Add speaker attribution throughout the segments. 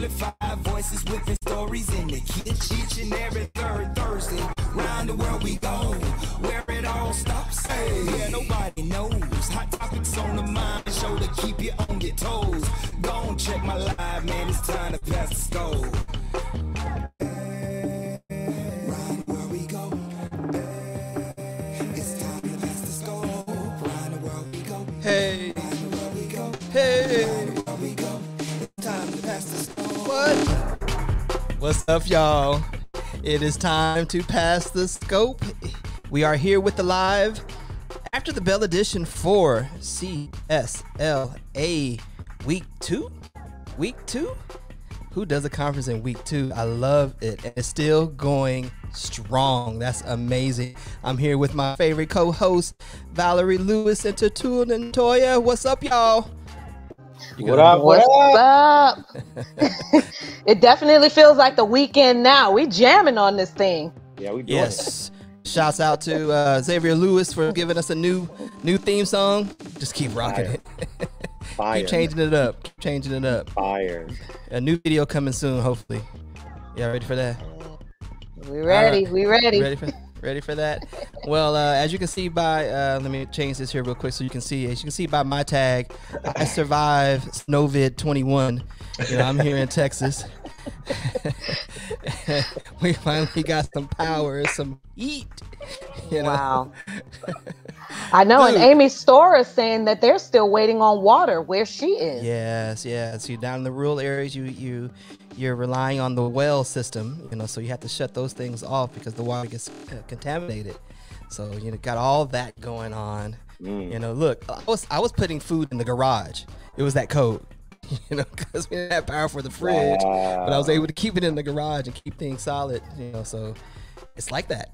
Speaker 1: Amplified voices whipping stories in the kitchen each and every third Thursday. Round the world we go, where it all stops. Hey, yeah, nobody knows. Hot topics on the mind, show to keep you on your toes. Go and check my live, man. It's time to pass the scope. Round the world we go. It's time to pass the scope. Round the world we go.
Speaker 2: Hey.
Speaker 1: Round the world we go.
Speaker 2: Hey.
Speaker 1: Round the world we go. It's time to pass the scope.
Speaker 2: What? What's up, y'all? It is time to pass the scope. We are here with the live after the bell edition for CSLA week 2. Week 2? Who does a conference in week 2? I love it. And it's still going strong. That's amazing. I'm here with my favorite co-host, Valerie Lewis and Tatul and Toya. What's up, y'all?
Speaker 3: What up?
Speaker 4: What's up? It definitely feels like the weekend now. We jamming on this thing.
Speaker 3: Yeah, we doing
Speaker 2: Yes. Shouts out to Xavier Lewis for giving us a new theme song. Just keep rocking it.
Speaker 3: Fire.
Speaker 2: Keep changing it up. Keep changing it up.
Speaker 3: Fire.
Speaker 2: A new video coming soon, hopefully. Y'all ready for that?
Speaker 4: We ready.
Speaker 2: Right.
Speaker 4: We ready.
Speaker 2: Ready for that? Well, as you can see by, let me change this here real quick so you can see. As you can see by my tag, I survived Snowvid 21. You know, I'm here in Texas. We finally got some power, some heat. You know?
Speaker 4: Wow. I know, and Amy Storr is saying that they're still waiting on water where she is.
Speaker 2: Yes. So down in the rural areas, you're relying on the well system, you know, so you have to shut those things off because the water gets contaminated. So you know, got all that going on. You know, look, I was putting food in the garage. It was that cold, you know, because we didn't have power for the fridge, but I was able to keep it in the garage and keep things solid, you know. So it's like that,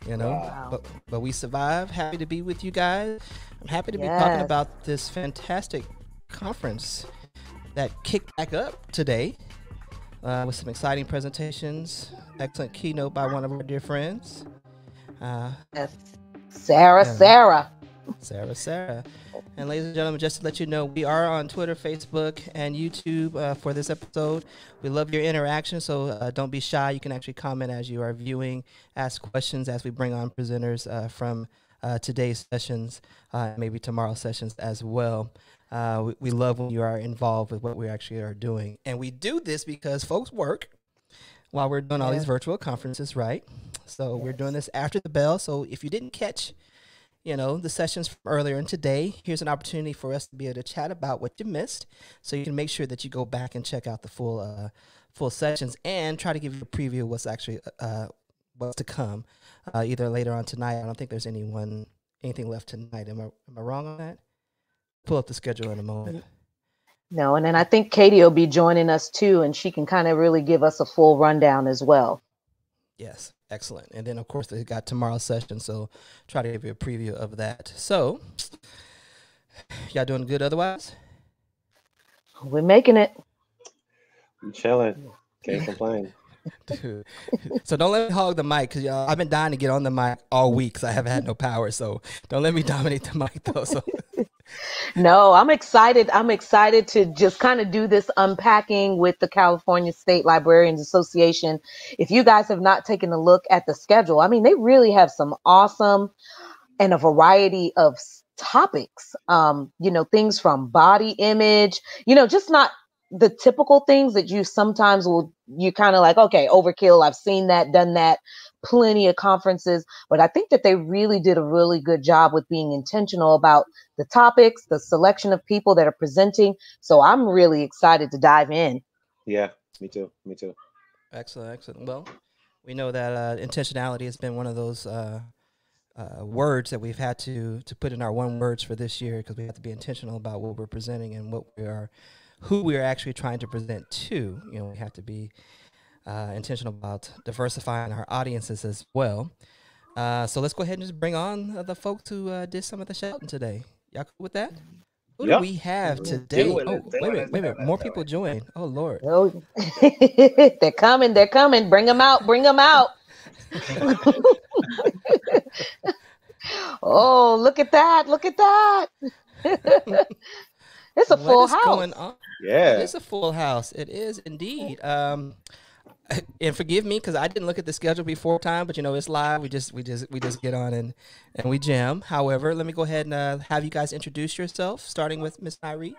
Speaker 2: you know.
Speaker 4: Wow.
Speaker 2: But we survived. Happy to be with you guys. I'm happy to be talking about this fantastic conference that kicked back up today. With some exciting presentations, excellent keynote by one of our dear friends.
Speaker 4: Yes. Sarah. And ladies and gentlemen, just to let you know, we are on Twitter, Facebook, and YouTube for this episode. We love your interaction, so don't be shy. You can actually comment as you are viewing, ask questions as we bring on presenters from today's sessions, maybe tomorrow's sessions as well. We love when you are involved with what we actually are doing. And we do this because folks work while we're doing all these virtual conferences, right? So we're doing this after the bell. So if you didn't catch, you know, the sessions from earlier and today, here's an opportunity for us to be able to chat about what you missed. So you can make sure that you go back and check out the full sessions and try to give you a preview of what's actually what's to come either later on tonight. I don't think there's anything left tonight. Am I wrong on that? Pull up the schedule in a moment. No, and then I think Katie will be joining us too, and she can kind of really give us a full rundown as well.
Speaker 2: Yes, excellent. And then, of course, they got tomorrow's session, so try to give you a preview of that. So, y'all doing good otherwise?
Speaker 4: We're making it.
Speaker 3: I'm chilling. Can't complain.
Speaker 2: Dude. So don't let me hog the mic, because y'all, I've been dying to get on the mic all week because I haven't had no power. So don't let me dominate the mic, though. So.
Speaker 4: No, I'm excited. I'm excited to just kind of do this unpacking with the California State Librarians Association. If you guys have not taken a look at the schedule, I mean, they really have some awesome and a variety of topics, you know, things from body image, you know, just not the typical things that you sometimes you kind of like, okay, overkill. I've seen that, done that, plenty of conferences, but I think that they really did a really good job with being intentional about the topics, the selection of people that are presenting. So I'm really excited to dive in.
Speaker 3: Yeah, me too.
Speaker 2: Excellent. Well, we know that intentionality has been one of those words that we've had to put in our one words for this year, because we have to be intentional about what we're presenting and who we are actually trying to present to. You know, we have to be intentional about diversifying our audiences as well. So let's go ahead and just bring on the folks who did some of the shouting today. Y'all cool with that? Who do we have today? Wait a minute. More people join. Oh, Lord.
Speaker 4: Oh, they're coming. Bring them out. Oh, look at that. It's a full house.
Speaker 2: Going on?
Speaker 3: Yeah.
Speaker 2: It is a full house. It is indeed. And forgive me because I didn't look at the schedule before time, but you know it's live. We just get on and we jam. However, let me go ahead and have you guys introduce yourself, starting with Miss Nyree.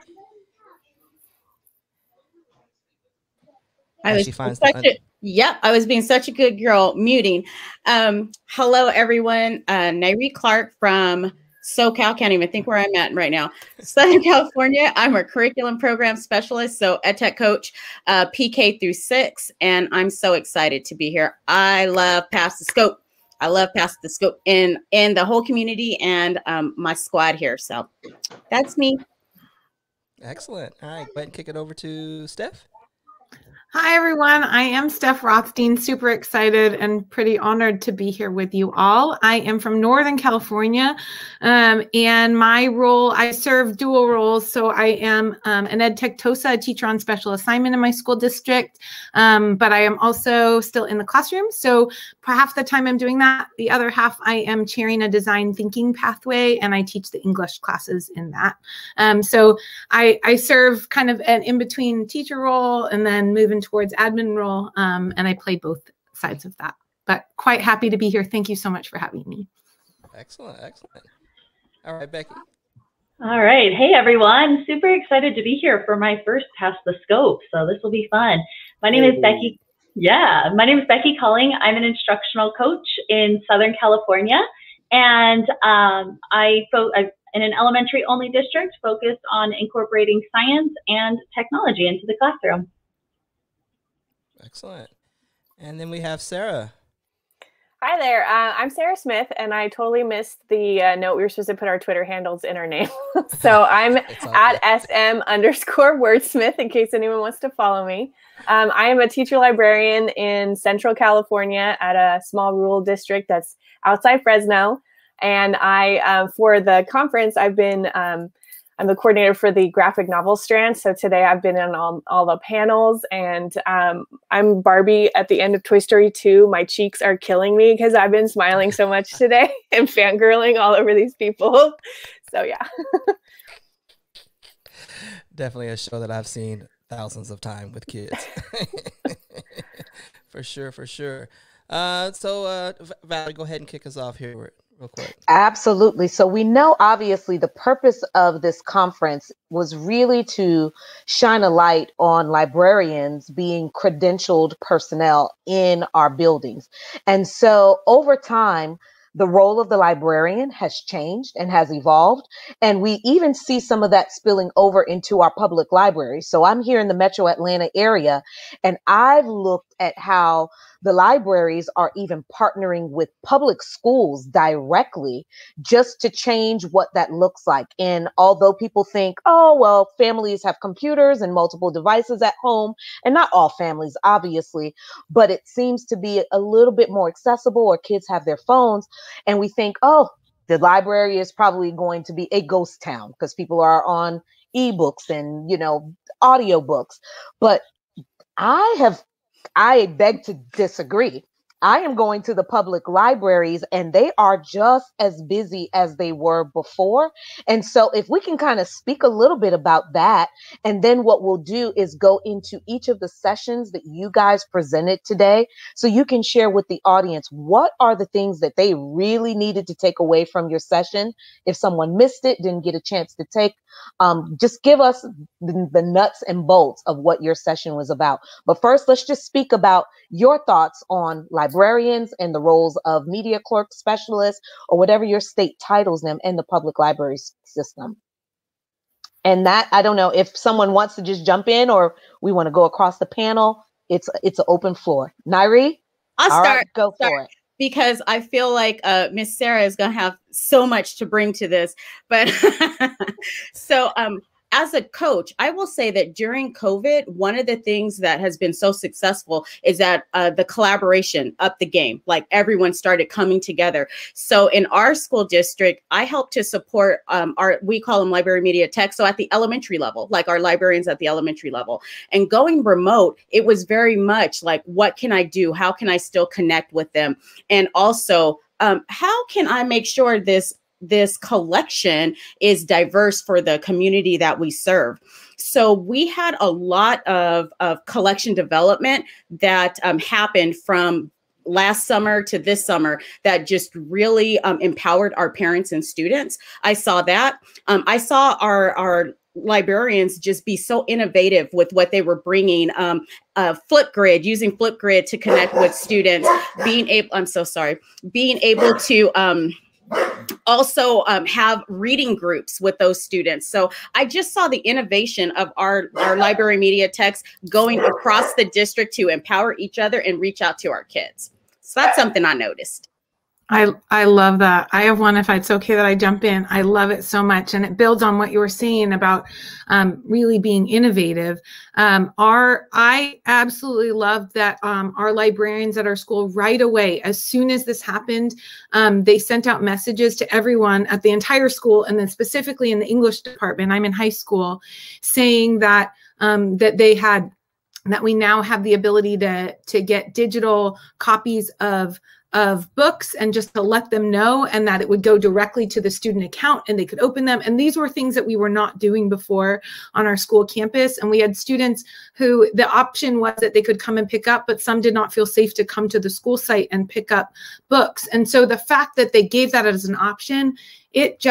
Speaker 5: I was being such a good girl, muting. Hello, everyone. Nyree Clark from SoCal. Can't even think where I'm at right now. Southern California. I'm a curriculum program specialist, so EdTech coach, PK through 6, and I'm so excited to be here. I love Pass the Scope. I love Pass the Scope in the whole community and my squad here. So that's me.
Speaker 2: Excellent. All right, go ahead and kick it over to Steph.
Speaker 6: Hi, everyone. I am Steph Rothstein, super excited and pretty honored to be here with you all. I am from Northern California, and my role, I serve dual roles. So I am an EdTech TOSA, a teacher on special assignment in my school district, but I am also still in the classroom. So for half the time I'm doing that, the other half I am chairing a design thinking pathway, and I teach the English classes in that. So I serve kind of an in-between teacher role and then move towards admin role, and I play both sides of that, but quite happy to be here. Thank you so much for having me.
Speaker 2: Excellent. All right, Becky.
Speaker 7: All right. Hey, everyone. Super excited to be here for my first Pass the Scope, so this will be fun. My name is Becky. Yeah, my name is Becky Culling. I'm an instructional coach in Southern California, and I'm in an elementary only district focused on incorporating science and technology into the classroom.
Speaker 2: Excellent. And then we have Sarah.
Speaker 8: Hi there. I'm Sarah Smith, and I totally missed the note we were supposed to put our Twitter handles in our name. So I'm at SM_wordsmith in case anyone wants to follow me. I am a teacher librarian in Central California at a small rural district that's outside Fresno. And for the conference, I'm the coordinator for the graphic novel strands. So today I've been in all the panels, and I'm Barbie at the end of Toy Story 2. My cheeks are killing me because I've been smiling so much today and fangirling all over these people. So yeah.
Speaker 2: Definitely a show that I've seen thousands of times with kids. For sure. So Valerie, go ahead and kick us off here real quick.
Speaker 4: Absolutely. So we know, obviously, the purpose of this conference was really to shine a light on librarians being credentialed personnel in our buildings. And so over time, the role of the librarian has changed and has evolved. And we even see some of that spilling over into our public libraries. So I'm here in the Metro Atlanta area, and I've looked at how the libraries are even partnering with public schools directly just to change what that looks like. And although people think, oh, well, families have computers and multiple devices at home, and not all families, obviously, but it seems to be a little bit more accessible, or kids have their phones. And we think, oh, the library is probably going to be a ghost town because people are on ebooks and, audiobooks. But I beg to disagree. I am going to the public libraries, and they are just as busy as they were before. And so if we can kind of speak a little bit about that, and then what we'll do is go into each of the sessions that you guys presented today, so you can share with the audience what are the things that they really needed to take away from your session. If someone missed it, didn't get a chance to take, just give us the nuts and bolts of what your session was about. But first, let's just speak about your thoughts on librarians and the roles of media clerk specialists, or whatever your state titles them, in the public library system. And that, I don't know if someone wants to just jump in, or we want to go across the panel. It's an open floor. Nyree?
Speaker 5: I'll start.
Speaker 4: Right, go for it.
Speaker 5: Because I feel like Miss Sarah is going to have so much to bring to this. But so as a coach, I will say that during COVID, one of the things that has been so successful is that the collaboration up the game, like everyone started coming together. So in our school district, I help to support we call them library media tech. So at the elementary level, like our librarians at the elementary level, and going remote, it was very much like, what can I do? How can I still connect with them? And also, how can I make sure this this collection is diverse for the community that we serve. So we had a lot of collection development that happened from last summer to this summer that just really empowered our parents and students. I saw that. I saw our librarians just be so innovative with what they were bringing. Flipgrid, using Flipgrid to connect with students, being able to also have reading groups with those students. So I just saw the innovation of our library media techs going across the district to empower each other and reach out to our kids. So that's something I noticed.
Speaker 6: I love that. I have one, if it's okay that I jump in. I love it so much. And it builds on what you were saying about really being innovative. I absolutely love that our librarians at our school right away, as soon as this happened, they sent out messages to everyone at the entire school, and then specifically in the English department, I'm in high school, saying that that we now have the ability to get digital copies of books, and just to let them know, and that it would go directly to the student account and they could open them. And these were things that we were not doing before on our school campus. And we had students who the option was that they could come and pick up, but some did not feel safe to come to the school site and pick up books. And so the fact that they gave that as an option, it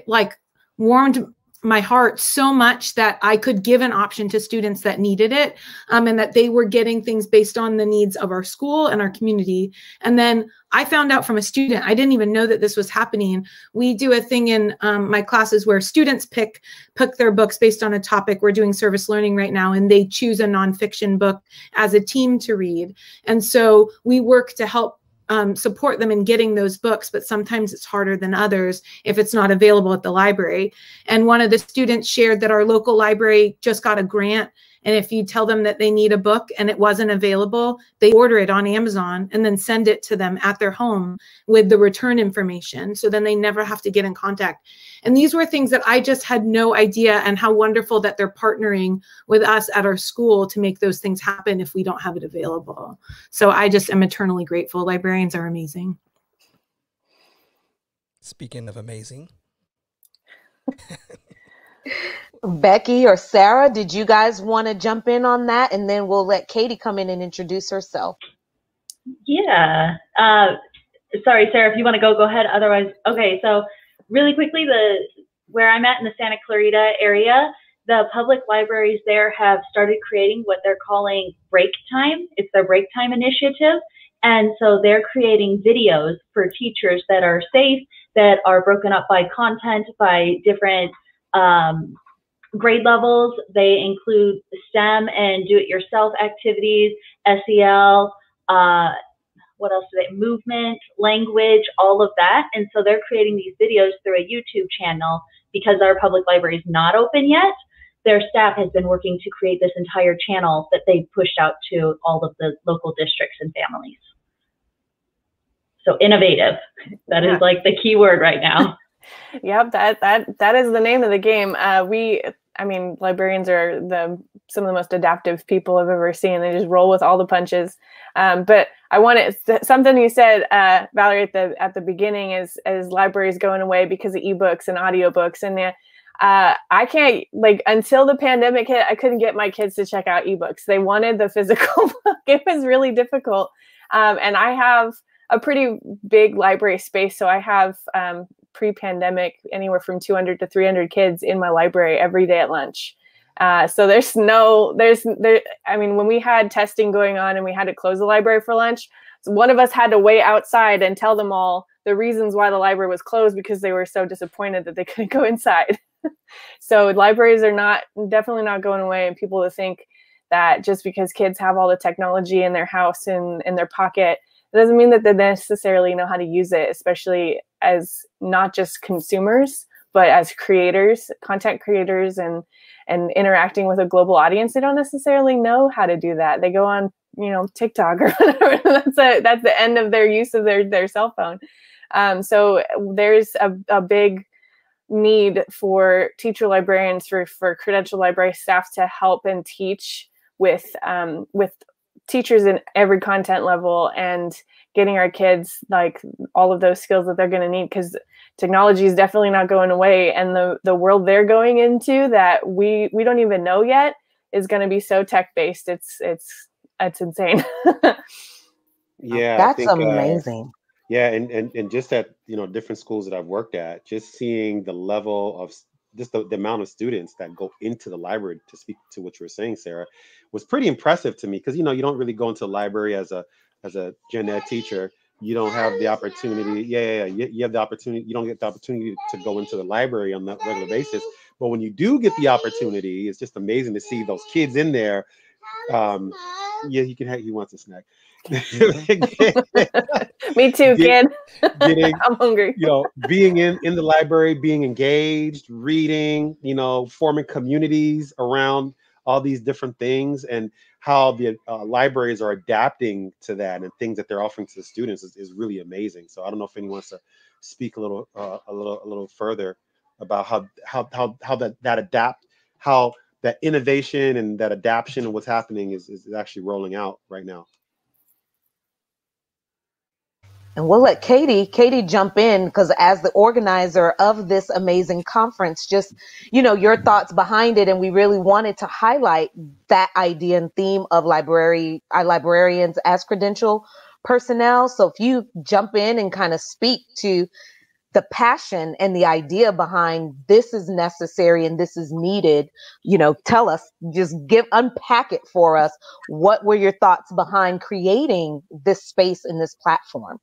Speaker 6: like warmed my heart so much that I could give an option to students that needed it, and that they were getting things based on the needs of our school and our community. And then I found out from a student, I didn't even know that this was happening. We do a thing in my classes where students pick their books based on a topic. We're doing service learning right now, and they choose a nonfiction book as a team to read. And so we work to help support them in getting those books, but sometimes it's harder than others if it's not available at the library. And one of the students shared that our local library just got a grant, and if you tell them that they need a book and it wasn't available, they order it on Amazon and then send it to them at their home with the return information. So then they never have to get in contact. And these were things that I just had no idea, and how wonderful that they're partnering with us at our school to make those things happen if we don't have it available. So I just am eternally grateful. Librarians are amazing.
Speaker 2: Speaking of amazing.
Speaker 4: Becky or Sarah, did you guys want to jump in on that? And then we'll let Katie come in and introduce herself.
Speaker 7: Yeah. Sorry, Sarah, if you want to go ahead. Otherwise, okay. So really quickly, where I'm at in the Santa Clarita area, the public libraries there have started creating what they're calling break time. It's their break time initiative. And so they're creating videos for teachers that are safe, that are broken up by content, by different grade levels. They include STEM and do-it-yourself activities, SEL, what else do they, movement, language, all of that. And so they're creating these videos through a YouTube channel. Because our public library is not open yet, their staff has been working to create this entire channel that they pushed out to all of the local districts and families. So innovative, that is like the key word right now.
Speaker 8: Yep, that is the name of the game. I mean, librarians are some of the most adaptive people I've ever seen. They just roll with all the punches. But I wanted something you said, Valerie, at the beginning is libraries going away because of ebooks and audiobooks. And I can't, like, until the pandemic hit, I couldn't get my kids to check out ebooks. They wanted the physical book. It was really difficult. And I have a pretty big library space, so I have pre-pandemic anywhere from 200 to 300 kids in my library every day at lunch. So I mean, when we had testing going on and we had to close the library for lunch, one of us had to wait outside and tell them all the reasons why the library was closed, because they were so disappointed that they couldn't go inside. So libraries are definitely not going away. And people to think that just because kids have all the technology in their house and in their pocket, it doesn't mean that they necessarily know how to use it, especially as not just consumers, but as creators, content creators, and interacting with a global audience. They don't necessarily know how to do that. They go on, TikTok or whatever. That's the end of their use of their cell phone. So there's a big need for teacher librarians, for credentialed library staff to help and teach with teachers in every content level, and getting our kids like all of those skills that they're going to need. Because technology is definitely not going away, and the world they're going into that we don't even know yet is going to be so tech based. It's insane.
Speaker 3: Yeah,
Speaker 4: That's amazing.
Speaker 3: Yeah, and just at different schools that I've worked at, just seeing the level of just the amount of students that go into the library, to speak to what you were saying, Sarah, was pretty impressive to me, because you don't really go into the library as a gen ed teacher. You don't have the opportunity. You have the opportunity. You don't get the opportunity to go into the library on that regular basis. But when you do get the opportunity, it's just amazing to see those kids in there. Yeah, he wants a snack.
Speaker 8: Me too, kid. I'm hungry.
Speaker 3: Being in the library, being engaged, reading, forming communities around all these different things, and how the libraries are adapting to that and things that they're offering to the students is really amazing. So I don't know if anyone wants to speak a little further about how that innovation and that adaptation and what's happening is actually rolling out right now.
Speaker 4: And we'll let Katie jump in, because as the organizer of this amazing conference, just, your thoughts behind it. And we really wanted to highlight that idea and theme of librarians as credential personnel. So if you jump in and kind of speak to the passion and the idea behind this is necessary and this is needed, tell us, just unpack it for us. What were your thoughts behind creating this space and this platform?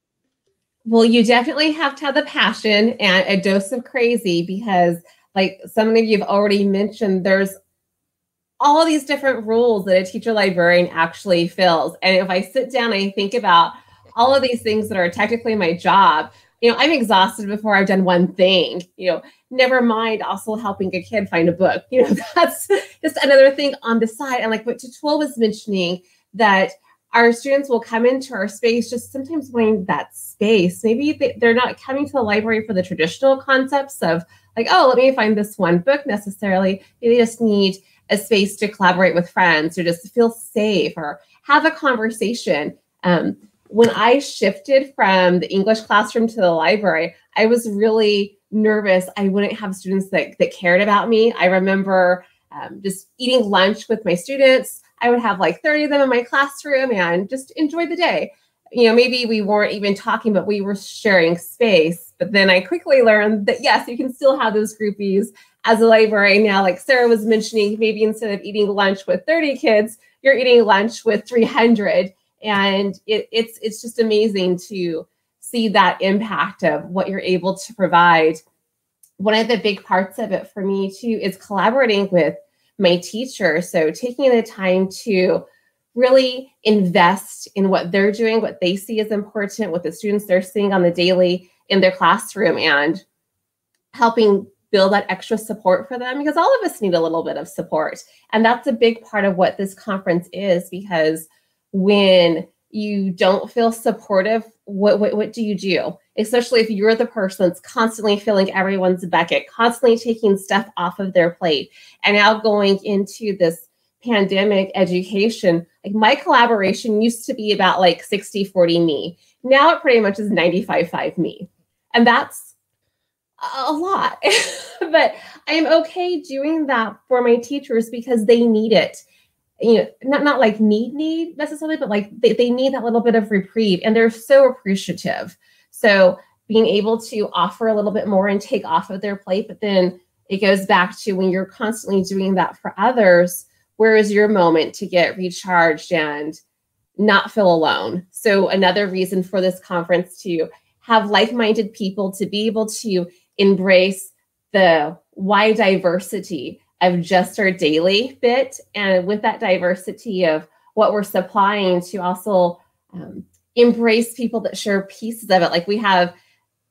Speaker 9: Well, you definitely have to have the passion and a dose of crazy, because like some of you have already mentioned, there's all these different roles that a teacher librarian actually fills. And if I sit down and I think about all of these things that are technically my job, I'm exhausted before I've done one thing, never mind also helping a kid find a book. That's just another thing on the side. And like what Tutul was mentioning, that our students will come into our space just sometimes wanting that space. Maybe they're not coming to the library for the traditional concepts of like, oh, let me find this one book necessarily. Maybe they just need a space to collaborate with friends or just to feel safe or have a conversation. When I shifted from the English classroom to the library, I was really nervous I wouldn't have students that cared about me. I remember just eating lunch with my students. I would have like 30 of them in my classroom and just enjoy the day. Maybe we weren't even talking, but we were sharing space. But then I quickly learned that, yes, you can still have those groupies as a librarian. Now, like Sarah was mentioning, maybe instead of eating lunch with 30 kids, you're eating lunch with 300. And it's just amazing to see that impact of what you're able to provide. One of the big parts of it for me too is collaborating with my teacher. So taking the time to really invest in what they're doing, what they see as important, what the students they're seeing on the daily in their classroom, and helping build that extra support for them, because all of us need a little bit of support. And that's a big part of what this conference is, because when you don't feel supportive, what do you do? Especially if you're the person that's constantly filling everyone's bucket, constantly taking stuff off of their plate. And now going into this pandemic education, like my collaboration used to be about like 60-40 me. Now it pretty much is 95-5 me. And that's a lot. But I'm okay doing that for my teachers because they need it. Not like need necessarily, but like they need that little bit of reprieve, and they're so appreciative. So being able to offer a little bit more and take off of their plate, but then it goes back to when you're constantly doing that for others, where is your moment to get recharged and not feel alone? So another reason for this conference to have like-minded people, to be able to embrace the wide diversity of just our daily bit, and with that diversity of what we're supplying, to also embrace people that share pieces of it. Like we have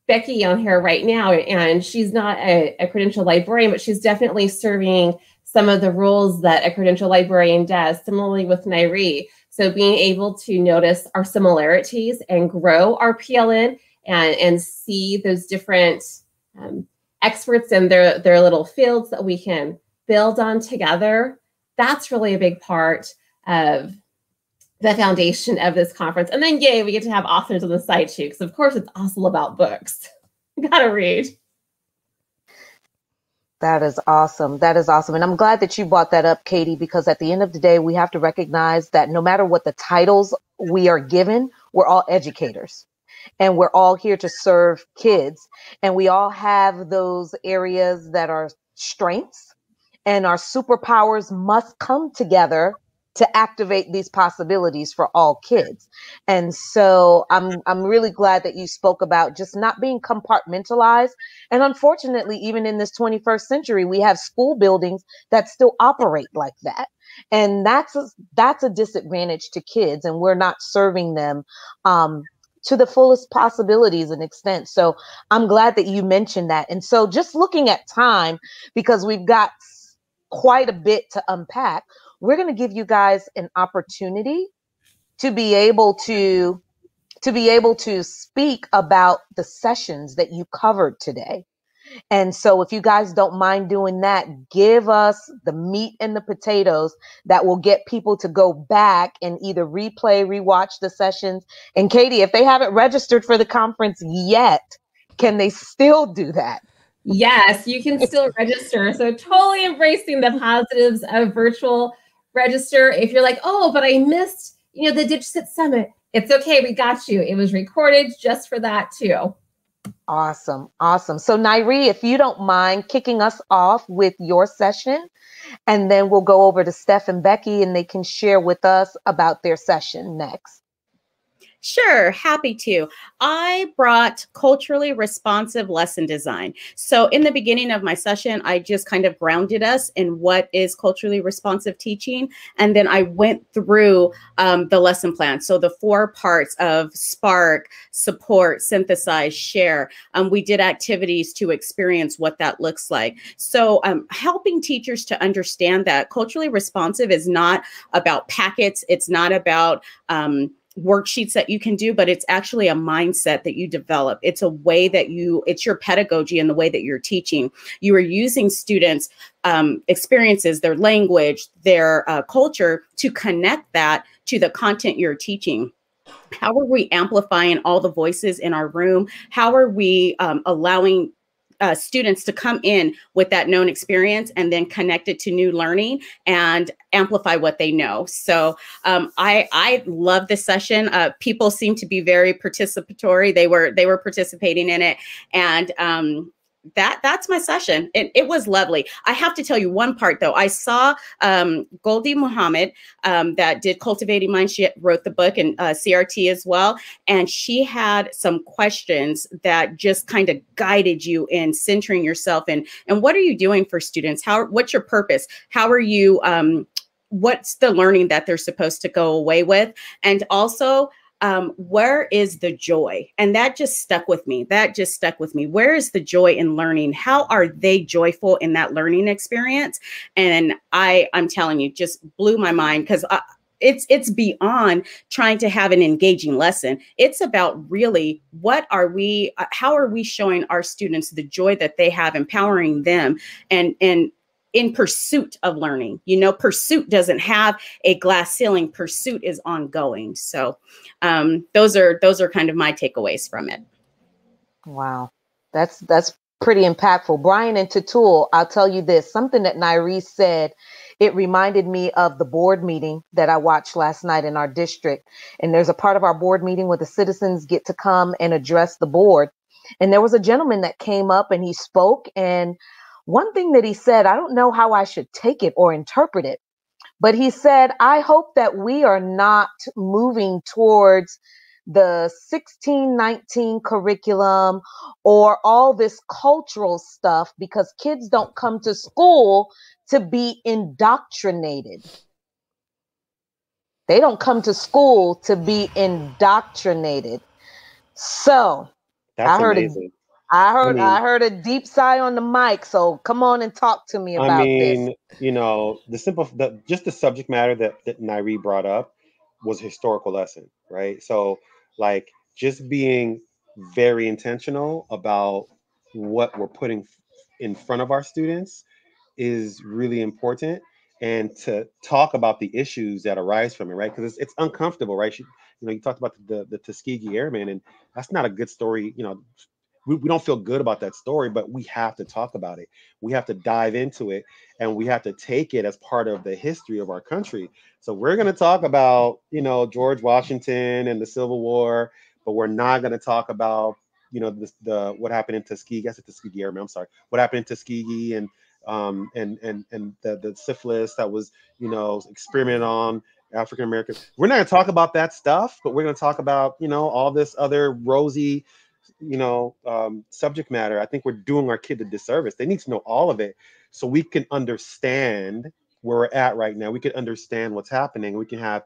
Speaker 9: Becky on here right now, and she's not a credential librarian, but she's definitely serving some of the roles that a credential librarian does. Similarly with Nairi. So being able to notice our similarities and grow our PLN and see those different experts in their little fields that we can build on together, that's really a big part of the foundation of this conference. And then, yay, we get to have authors on the side too, because of course it's also about books. Gotta read.
Speaker 4: That is awesome. That is awesome. And I'm glad that you brought that up, Katie, because at the end of the day, we have to recognize that no matter what the titles we are given, we're all educators and we're all here to serve kids. And we all have those areas that are strengths, and our superpowers must come together to activate these possibilities for all kids. And so I'm really glad that you spoke about just not being compartmentalized. And unfortunately, even in this 21st century, we have school buildings that still operate like that. And that's a disadvantage to kids, and we're not serving them to the fullest possibilities and extent. So I'm glad that you mentioned that. And so just looking at time, because we've got quite a bit to unpack, we're going to give you guys an opportunity to be able to speak about the sessions that you covered today. And so if you guys don't mind doing that, give us the meat and the potatoes that will get people to go back and either replay, rewatch the sessions. And Katie, if they haven't registered for the conference yet, can they still do that?
Speaker 9: Yes, you can still register. So totally embracing the positives of virtual register. If you're like, oh, but I missed, the DigCit Summit, it's okay. We got you. It was recorded just for that too.
Speaker 4: Awesome. Awesome. So Nairi, if you don't mind kicking us off with your session, and then we'll go over to Steph and Becky and they can share with us about their session next.
Speaker 5: Sure, happy to. I brought culturally responsive lesson design. So in the beginning of my session, I just kind of grounded us in what is culturally responsive teaching. And then I went through the lesson plan. So the 4 parts of spark, support, synthesize, share. We did activities to experience what that looks like. So helping teachers to understand that culturally responsive is not about packets. It's not about worksheets that you can do, but it's actually a mindset that you develop. It's a way that it's your pedagogy and the way that you're teaching. You are using students' experiences, their language, their culture to connect that to the content you're teaching. How are we amplifying all the voices in our room? How are we allowing students to come in with that known experience and then connect it to new learning and amplify what they know. So I love this session. People seem to be very participatory. They were participating in it, and that's my session. It was lovely. I have to tell you one part though. I saw Goldie Muhammad that did Cultivating Minds. She wrote the book, and CRT as well. And she had some questions that just kind of guided you in centering yourself and what are you doing for students? What's your purpose? How are you, what's the learning that they're supposed to go away with? And also, where is the joy? And that just stuck with me. Where is the joy in learning? How are they joyful in that learning experience? And I'm telling you, just blew my mind, because it's beyond trying to have an engaging lesson. It's about really how are we showing our students the joy that they have, empowering them and in pursuit of learning. Pursuit doesn't have a glass ceiling. Pursuit is ongoing. So those are kind of my takeaways from it.
Speaker 4: Wow. That's pretty impactful. Brian and Tatul, I'll tell you this, something that Nairi said, it reminded me of the board meeting that I watched last night in our district. And there's a part of our board meeting where the citizens get to come and address the board. And there was a gentleman that came up and he spoke, and one thing that he said, I don't know how I should take it or interpret it, but he said, I hope that we are not moving towards the 1619 curriculum or all this cultural stuff, because kids don't come to school to be indoctrinated. They don't come to school to be indoctrinated. So
Speaker 3: that's amazing.
Speaker 4: I heard a deep sigh on the mic. So come on and talk to me about this.
Speaker 3: Just the subject matter that Nairi brought up was a historical lesson, right? So like just being very intentional about what we're putting in front of our students is really important, and to talk about the issues that arise from it, right? Because it's uncomfortable, right? You talked about the Tuskegee Airmen, and that's not a good story, we don't feel good about that story, but we have to talk about it. We have to dive into it, and we have to take it as part of the history of our country. So we're going to talk about, you know, George Washington and the Civil War, but we're not going to talk about, you know, the what happened in Tuskegee. I said Tuskegee Airmen. I'm sorry. What happened in Tuskegee and the syphilis that was, you know, experimented on African Americans. We're not going to talk about that stuff, but we're going to talk about, you know, all this other rosy, you know, subject matter. I think we're doing our kid a disservice. They need to know all of it so we can understand where we're at right now. We can understand what's happening. We can have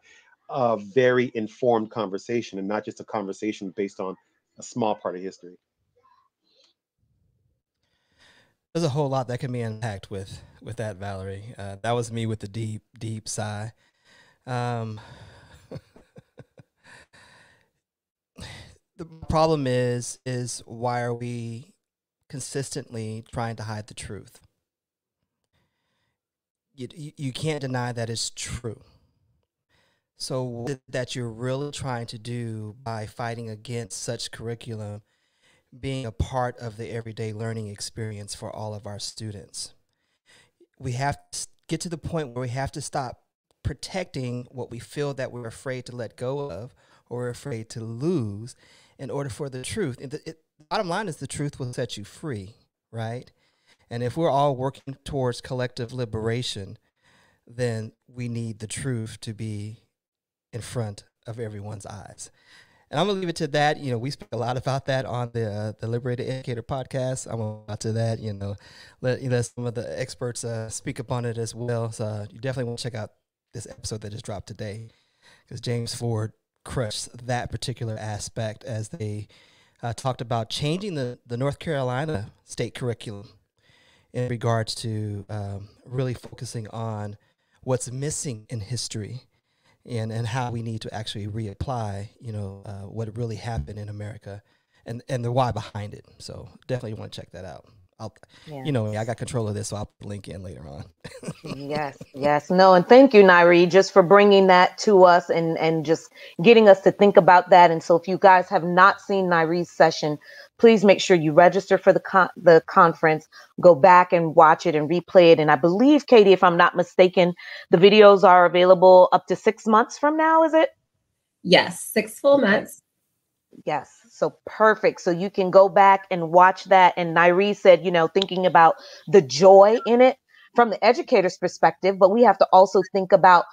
Speaker 3: a very informed conversation and not just a conversation based on a small part of history.
Speaker 2: There's a whole lot that can be unpacked with that, Valerie. That was me with the deep sigh. The problem is why are we consistently trying to hide the truth? You can't deny that it's true. So what is it that you're really trying to do by fighting against such curriculum being a part of the everyday learning experience for all of our students? We have to get to the point where we have to stop protecting what we feel that we're afraid to let go of or we're afraid to lose in order for the truth. The bottom line is the truth will set you free, right? And if we're all working towards collective liberation, then we need the truth to be in front of everyone's eyes. And I'm going to leave it to that. You know, we speak a lot about that on the Liberated Educator podcast. I'm going to go to that, you know, let some of the experts speak upon it as well. So you definitely want to check out this episode that just dropped today, because James Ford crushed that particular aspect as they talked about changing the North Carolina state curriculum in regards to really focusing on what's missing in history and how we need to actually reapply, you know, what really happened in America and the why behind it. So definitely want to check that out. You know, I got control of this, so I'll put the link in later on.
Speaker 4: Yes. No, and thank you, Nairi, just for bringing that to us and just getting us to think about that. And so if you guys have not seen Nairi's session, please make sure you register for the conference, go back and watch it and replay it. And I believe, Katie, if I'm not mistaken, the videos are available up to 6 months from now, is it?
Speaker 9: Yes, 6 full months.
Speaker 4: Yes. So perfect. So you can go back and watch that. And Nairi said, you know, thinking about the joy in it from the educator's perspective, but we have to also think about,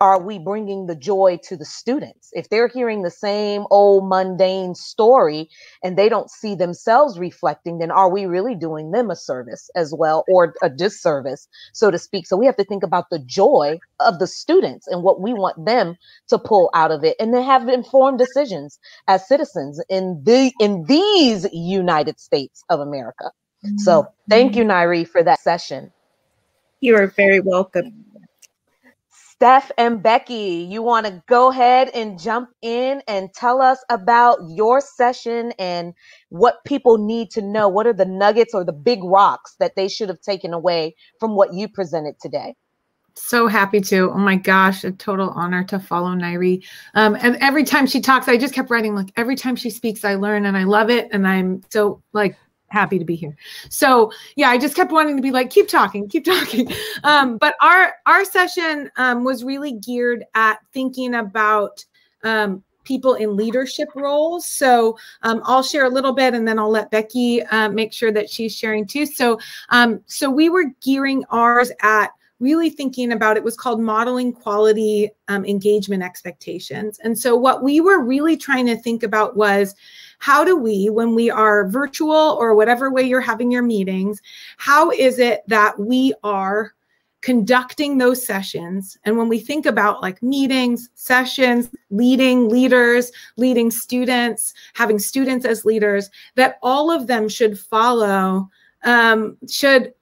Speaker 4: are we bringing the joy to the students? If they're hearing the same old mundane story and they don't see themselves reflecting, then are we really doing them a service as well, or a disservice, so to speak? So we have to think about the joy of the students and what we want them to pull out of it, and then have informed decisions as citizens in these United States of America. So thank you, Nairi, for that session.
Speaker 5: You are very welcome.
Speaker 4: Steph and Becky, you want to go ahead and jump in and tell us about your session and what people need to know. What are the nuggets or the big rocks that they should have taken away from what you presented today?
Speaker 6: So happy to. Oh my gosh, a total honor to follow Nairi. And every time she talks, I just kept writing, like, every time she speaks, I learn and I love it. And I'm so like happy to be here. So yeah, I just kept wanting to be like, keep talking. But our session was really geared at thinking about people in leadership roles. So I'll share a little bit and then I'll let Becky make sure that she's sharing too. So we were gearing ours at really thinking about, it was called modeling quality engagement expectations. And so what we were really trying to think about was, how do we, when we are virtual or whatever way you're having your meetings, how is it that we are conducting those sessions? And when we think about like meetings, sessions, leading leaders, leading students, having students as leaders, that all of them should follow, should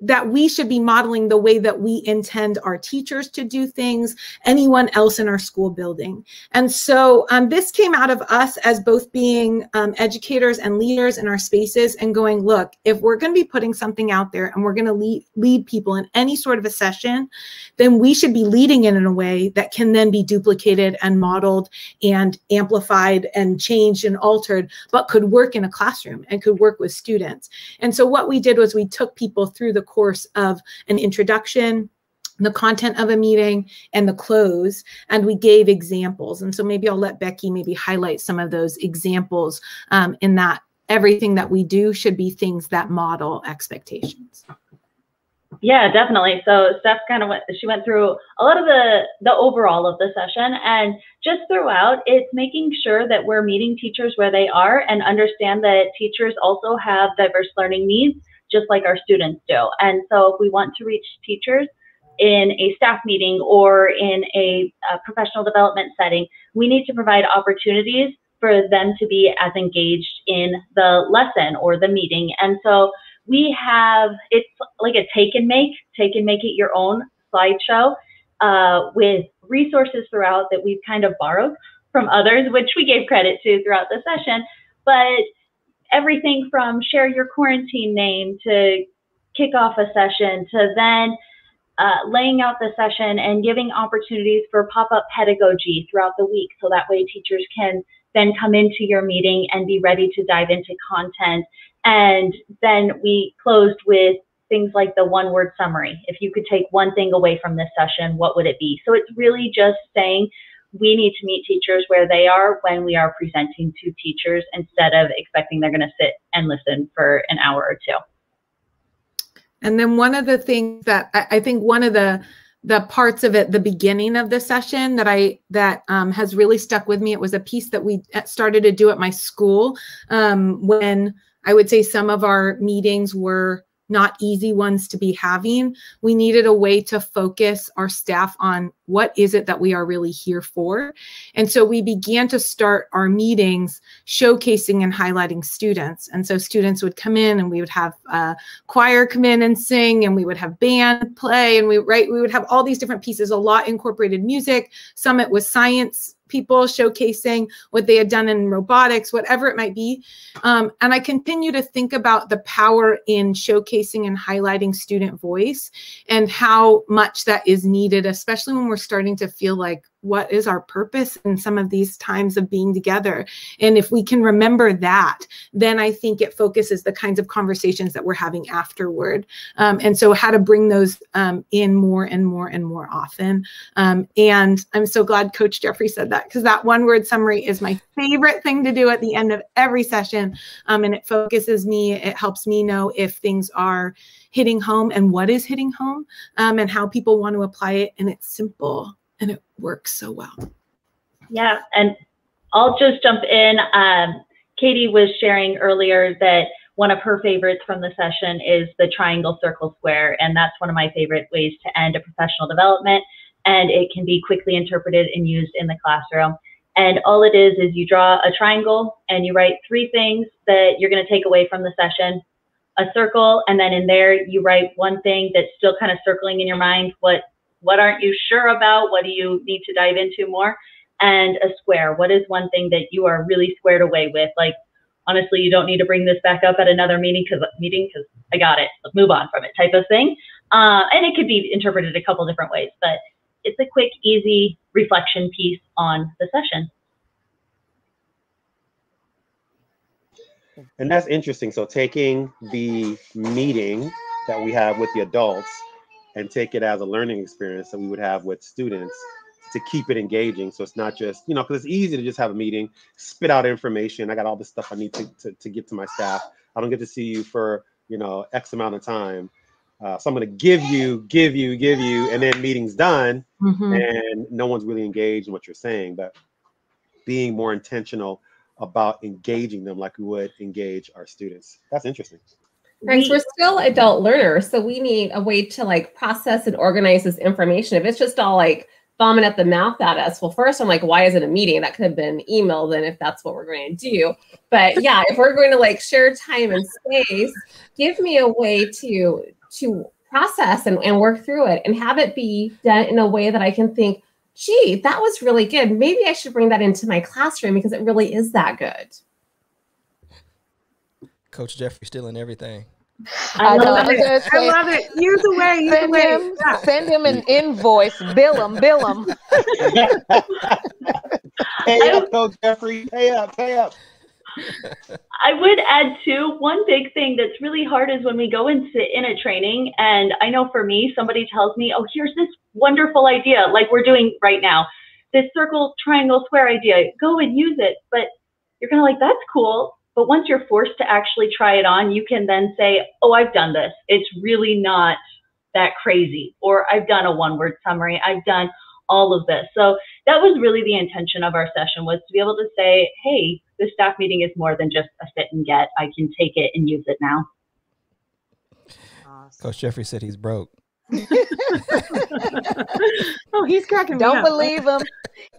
Speaker 6: that we should be modeling the way that we intend our teachers to do things, anyone else in our school building. And so this came out of us as both being educators and leaders in our spaces and going, look, if we're going to be putting something out there and we're going to lead people in any sort of a session, then we should be leading it in a way that can then be duplicated and modeled and amplified and changed and altered, but could work in a classroom and could work with students. And so what we did was we took people through the course of an introduction, the content of a meeting, and the close, and we gave examples. And so maybe I'll let Becky maybe highlight some of those examples in that everything that we do should be things that model expectations.
Speaker 7: Yeah, definitely. So Steph she went through a lot of the overall of the session, and just throughout, it's making sure that we're meeting teachers where they are and understand that teachers also have diverse learning needs, just like our students do. And so if we want to reach teachers in a staff meeting or in a professional development setting, we need to provide opportunities for them to be as engaged in the lesson or the meeting. And so we have, it's like a take and make it your own slideshow with resources throughout that we've kind of borrowed from others, which we gave credit to throughout the session. But everything from share your quarantine name to kick off a session to then laying out the session and giving opportunities for pop-up pedagogy throughout the week. So that way teachers can then come into your meeting and be ready to dive into content. And then we closed with things like the one-word summary. If you could take one thing away from this session, what would it be? So it's really just saying, we need to meet teachers where they are when we are presenting to teachers instead of expecting they're going to sit and listen for an hour or two.
Speaker 6: And then one of the things that I think one of the parts of it, the beginning of the session that has really stuck with me, it was a piece that we started to do at my school when I would say some of our meetings were not easy ones to be having. We needed a way to focus our staff on what is it that we are really here for. And so we began to start our meetings showcasing and highlighting students. And so students would come in and we would have choir come in and sing, and we would have band play, and we would have all these different pieces, a lot incorporated music. Some it was science people showcasing what they had done in robotics, whatever it might be. And I continue to think about the power in showcasing and highlighting student voice and how much that is needed, especially when we're starting to feel like, what is our purpose in some of these times of being together? And if we can remember that, then I think it focuses the kinds of conversations that we're having afterward. And so how to bring those in more and more and more often. And I'm so glad Coach Jeffrey said that, because that one-word summary is my favorite thing to do at the end of every session. And it focuses me, it helps me know if things are hitting home and what is hitting home, and how people want to apply it. And it's simple. And it works so well.
Speaker 7: Yeah, and I'll just jump in. Katie was sharing earlier that one of her favorites from the session is the triangle, circle, square, and that's one of my favorite ways to end a professional development, and it can be quickly interpreted and used in the classroom. And all it is you draw a triangle and you write 3 things that you're going to take away from the session, a circle, and then in there you write one thing that's still kind of circling in your mind. What aren't you sure about? What do you need to dive into more? And a square. What is one thing that you are really squared away with? Like, honestly, you don't need to bring this back up at another meeting because I got it. Let's move on from it type of thing. And it could be interpreted a couple different ways, but it's a quick, easy reflection piece on the session.
Speaker 3: And that's interesting. So taking the meeting that we have with the adults and take it as a learning experience that we would have with students to keep it engaging. So it's not just, because it's easy to just have a meeting, spit out information. I got all this stuff I need to get to my staff. I don't get to see you for, X amount of time. So I'm going to give you, and then meeting's done, and no one's really engaged in what you're saying. But being more intentional about engaging them like we would engage our students. That's interesting.
Speaker 9: Right, we're still adult learners, so we need a way to process and organize this information. If it's just all bombing at the mouth at us, well, first I'm like, why is it a meeting? That could have been email then if that's what we're going to do. But yeah, if we're going to share time and space, give me a way to to process and work through it and have it be done in a way that I can think, gee, that was really good. Maybe I should bring that into my classroom because it really is that good.
Speaker 2: Coach Jeffrey stealing everything.
Speaker 8: I
Speaker 6: love it. Use the way.
Speaker 4: Send him an invoice. Bill him.
Speaker 3: Pay up, Coach Jeffrey. Pay up.
Speaker 7: I would add too, one big thing that's really hard is when we go and sit in a training, and I know for me, somebody tells me, oh, here's this wonderful idea, like we're doing right now, this circle, triangle, square idea, go and use it. But you're kind of like, that's cool. But once you're forced to actually try it on, you can then say, oh, I've done this. It's really not that crazy. Or I've done a one-word summary. I've done all of this. So that was really the intention of our session, was to be able to say, hey, this staff meeting is more than just a sit and get. I can take it and use it now.
Speaker 2: Awesome. Coach Jeffrey said he's broke.
Speaker 6: Oh, he's cracking me
Speaker 4: Don't
Speaker 6: up.
Speaker 4: believe him.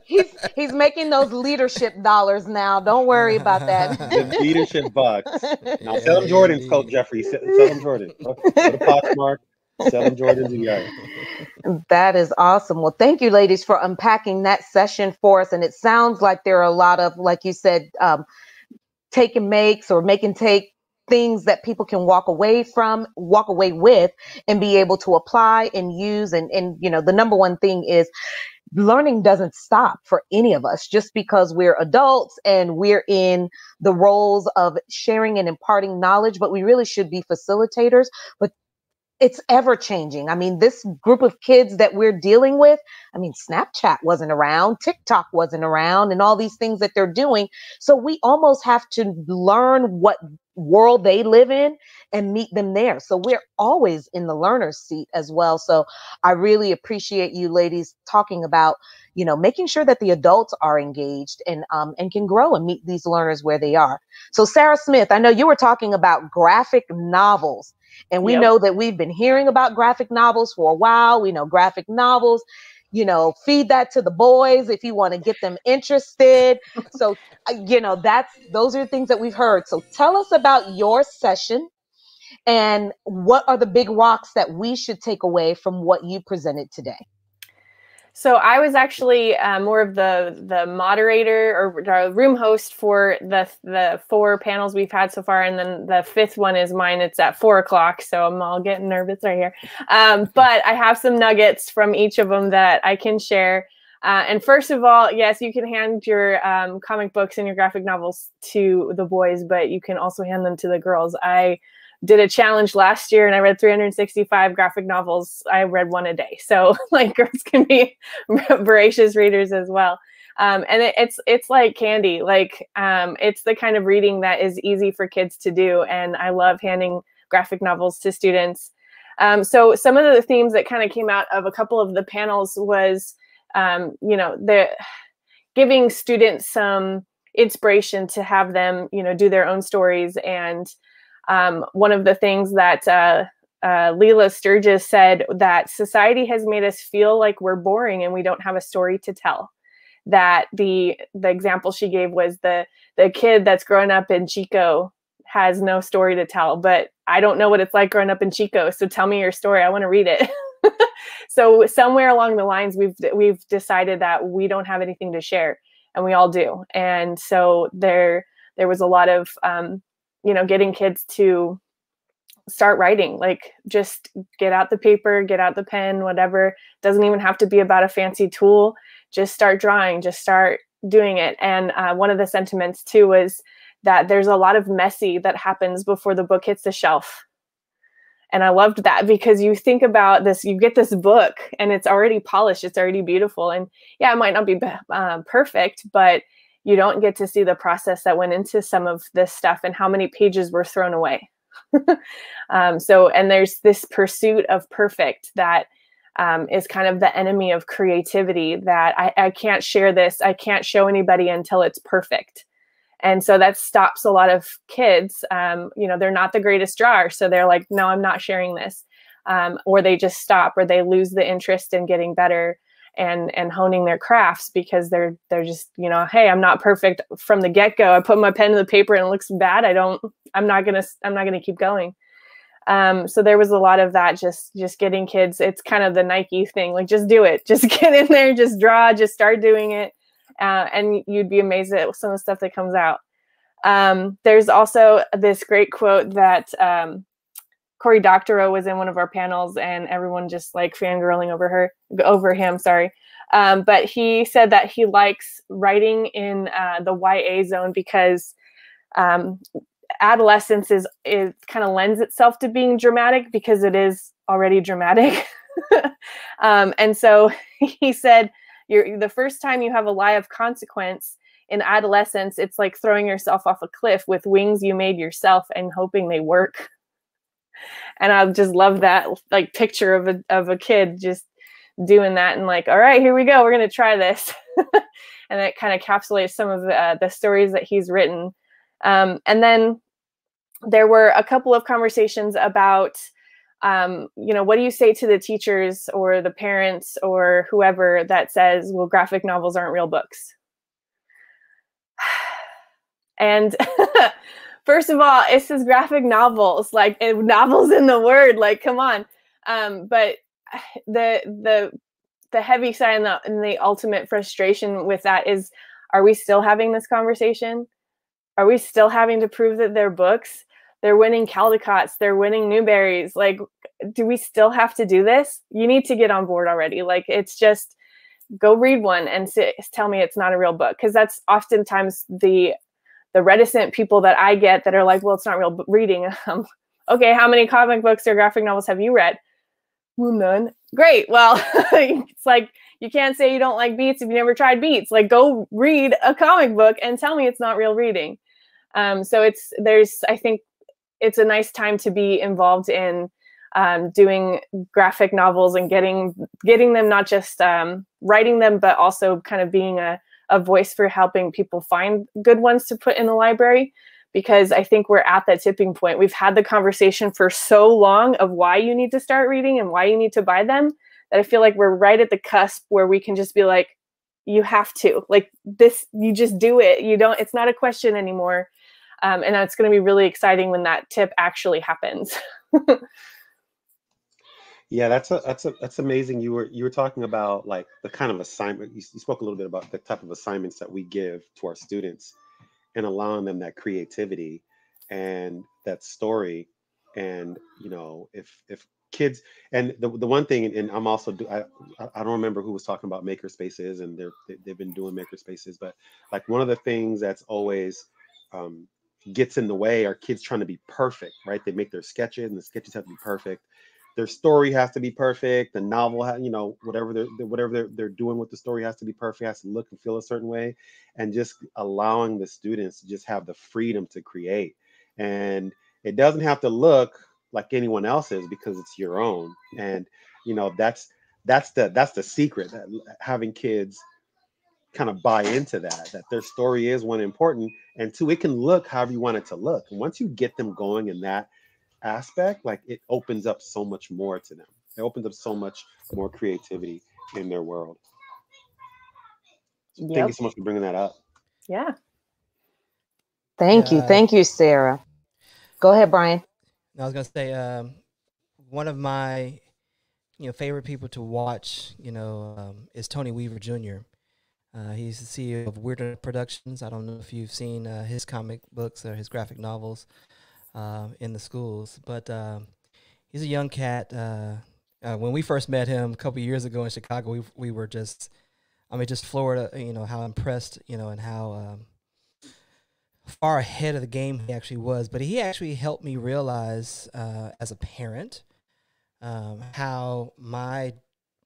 Speaker 4: He's making those leadership dollars now. Don't worry about that.
Speaker 3: The leadership bucks. Now sell them Jordans, Coach Jeffrey. Sell them Jordans. Go to Poshmark. Sell them Jordans and yeah.
Speaker 4: That is awesome. Well, thank you, ladies, for unpacking that session for us. And it sounds like there are a lot of, like you said, take and makes or make and take things that people can walk away with and be able to apply and use. And you know, the number one thing is learning doesn't stop for any of us just because we're adults and we're in the roles of sharing and imparting knowledge, but we really should be facilitators. But it's ever changing. I mean, this group of kids that we're dealing with, I mean, Snapchat wasn't around, TikTok wasn't around, and all these things that they're doing. So we almost have to learn what world they live in and meet them there. So we're always in the learner's seat as well. So I really appreciate you ladies talking about, you know, making sure that the adults are engaged and can grow and meet these learners where they are. So Sarah Smith, I know you were talking about graphic novels. And we know that we've been hearing about graphic novels for a while. We know graphic novels, you know, feed that to the boys if you want to get them interested. So, you know, those are the things that we've heard. So tell us about your session and what are the big rocks that we should take away from what you presented today?
Speaker 8: So I was actually more of the moderator or room host for the 4 panels we've had so far, and then the 5th one is mine. It's at 4 o'clock, so I'm all getting nervous right here. But I have some nuggets from each of them that I can share. And first of all, yes, you can hand your comic books and your graphic novels to the boys, but you can also hand them to the girls. I did a challenge last year and I read 365 graphic novels. I read 1 a day. So like girls can be voracious readers as well. And it's like candy. Like it's the kind of reading that is easy for kids to do. And I love handing graphic novels to students. So some of the themes that kind of came out of a couple of the panels was, you know, the giving students some inspiration to have them, you know, do their own stories. And one of the things that Leela Sturgis said, that society has made us feel like we're boring and we don't have a story to tell. That the example she gave was the kid that's growing up in Chico has no story to tell, but I don't know what it's like growing up in Chico. So tell me your story. I want to read it. So somewhere along the lines, we've decided that we don't have anything to share, and we all do. And so there was a lot of, you know, getting kids to start writing, like just get out the paper, get out the pen, whatever. Doesn't even have to be about a fancy tool. Just start drawing, just start doing it. And one of the sentiments too was that there's a lot of messy that happens before the book hits the shelf. And I loved that, because you think about this, you get this book and it's already polished, it's already beautiful. And yeah, it might not be perfect, but you don't get to see the process that went into some of this stuff and how many pages were thrown away. And there's this pursuit of perfect that is kind of the enemy of creativity, that I can't share this, I can't show anybody until it's perfect. And so that stops a lot of kids. You know, they're not the greatest drawer, so they're like, no, I'm not sharing this. Or they just stop, or they lose the interest in getting better and honing their crafts, because they're just, you know, hey, I'm not perfect from the get-go. I put my pen to the paper and it looks bad. I'm not gonna keep going. So there was a lot of that, just getting kids. It's kind of the Nike thing, like just do it, just get in there, just draw, just start doing it. And you'd be amazed at some of the stuff that comes out. There's also this great quote that Cory Doctorow was in one of our panels, and everyone just like fangirling over him. Sorry. But he said that he likes writing in the YA zone because adolescence is kind of lends itself to being dramatic because it is already dramatic. And so he said, the first time you have a lie of consequence in adolescence, it's like throwing yourself off a cliff with wings you made yourself and hoping they work. And I just love that like picture of a kid just doing that and like, all right, here we go. We're going to try this. And it kind of encapsulates some of the stories that he's written. And then there were a couple of conversations about, what do you say to the teachers or the parents or whoever that says, well, graphic novels aren't real books? And first of all, it says graphic novels, like novels in the word, like, come on. But the heavy side and the ultimate frustration with that is, are we still having this conversation? Are we still having to prove that they're books? They're winning Caldecots, they're winning Newberries. Like, do we still have to do this? You need to get on board already. Like, it's just go read one and tell me it's not a real book. Because that's oftentimes the reticent people that I get that are like, well, it's not real reading. Okay, how many comic books or graphic novels have you read? Well, none. Great. Well, it's like, you can't say you don't like Beats if you never tried Beats. Like, go read a comic book and tell me it's not real reading. So I think it's a nice time to be involved in doing graphic novels and getting them, not just writing them, but also kind of being a voice for helping people find good ones to put in the library. Because I think we're at that tipping point. We've had the conversation for so long of why you need to start reading and why you need to buy them, that I feel like we're right at the cusp where we can just be like, you have to, like this, you just do it. It's not a question anymore. And it's going to be really exciting when that tip actually happens.
Speaker 3: Yeah, that's amazing. You were talking about like the kind of assignment. You spoke a little bit about the type of assignments that we give to our students and allowing them that creativity and that story. And if kids, and the one thing, and I'm also I don't remember who was talking about maker spaces, and they've been doing maker spaces, but like one of the things that's always gets in the way are kids trying to be perfect, right? They make their sketches, and the sketches have to be perfect. Their story has to be perfect. The novel, whatever they're doing with the story has to be perfect. Has to look and feel a certain way, and just allowing the students to just have the freedom to create. And it doesn't have to look like anyone else's because it's your own. And that's the secret, that having kids kind of buy into that their story is, one, important, and two, it can look however you want it to look. And once you get them going in that aspect, like, it opens up so much more to them. It opens up so much more creativity in their world. So Thank you so much for bringing that up.
Speaker 8: Yeah.
Speaker 4: Thank you, Sarah. Go ahead, Brian.
Speaker 2: I was gonna say, one of my favorite people to watch is Tony Weaver Jr. He's the CEO of Weird Productions. I don't know if you've seen his comic books or his graphic novels in the schools, but he's a young cat. When we first met him a couple years ago in Chicago, we were just floored, how impressed, and how far ahead of the game he actually was. But he actually helped me realize as a parent how my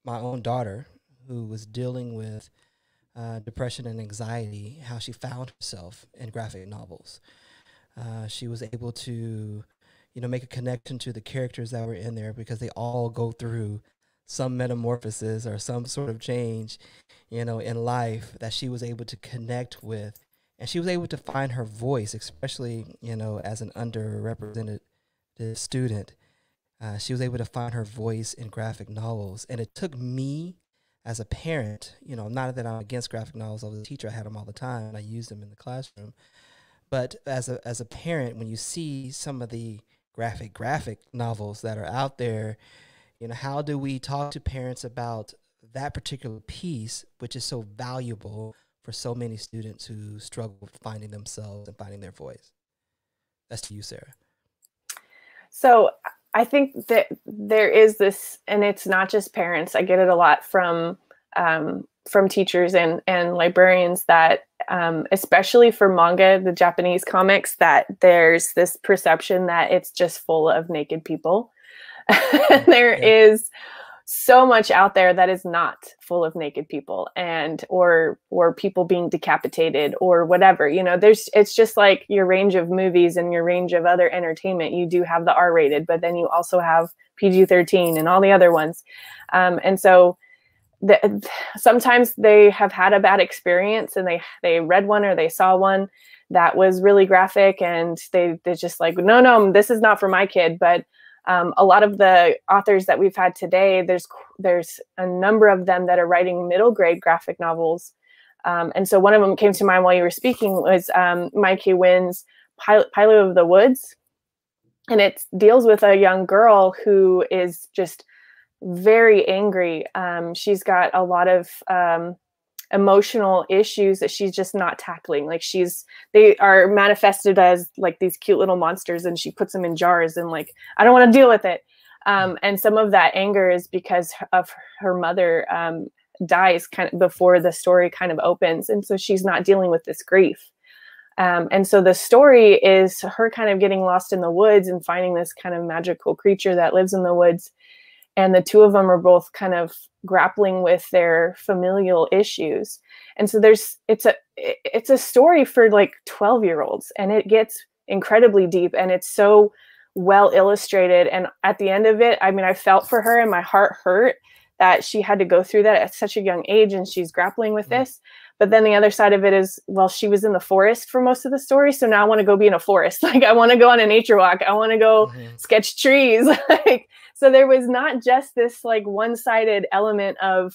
Speaker 2: own daughter, who was dealing with depression and anxiety, how she found herself in graphic novels. She was able to, make a connection to the characters that were in there, because they all go through some metamorphosis or some sort of change, in life, that she was able to connect with. And she was able to find her voice, especially, as an underrepresented student. She was able to find her voice in graphic novels. And it took me as a parent, not that I'm against graphic novels. I was a teacher. I had them all the time, and I used them in the classroom. But as a parent, when you see some of the graphic novels that are out there. You know, how do we talk to parents about that particular piece, which is so valuable for so many students who struggle with finding themselves and finding their voice? That's to you, Sarah.
Speaker 8: So I think that there is this, and it's not just parents. I get it a lot from teachers and librarians that, especially for manga, the Japanese comics, that there's this perception that it's just full of naked people. There is so much out there that is not full of naked people, and or people being decapitated or whatever. You know, it's just like your range of movies and your range of other entertainment. You do have the R-rated, but then you also have PG-13 and all the other ones. And so sometimes they have had a bad experience, and they read one or they saw one that was really graphic, and they're just like, no, this is not for my kid. But a lot of the authors that we've had today, there's a number of them that are writing middle grade graphic novels. And so one of them came to mind while you were speaking was Mike Wynn's Pilot of the Woods. And it deals with a young girl who is just very angry. She's got a lot of emotional issues that she's just not tackling. Like they are manifested as like these cute little monsters, and she puts them in jars and like, I don't want to deal with it. And some of that anger is because of her mother dies kind of before the story kind of opens. And so she's not dealing with this grief. And so the story is her kind of getting lost in the woods and finding this kind of magical creature that lives in the woods. And the two of them are both kind of grappling with their familial issues. And so it's a story for like 12-year-olds, and it gets incredibly deep, and it's so well illustrated. And at the end of it, I mean, I felt for her and my heart hurt that she had to go through that at such a young age, and she's grappling with this. But then the other side of it is, well, she was in the forest for most of the story. So now I want to go be in a forest. Like, I want to go on a nature walk. I want to go sketch trees. Like, so there was not just this like one-sided element of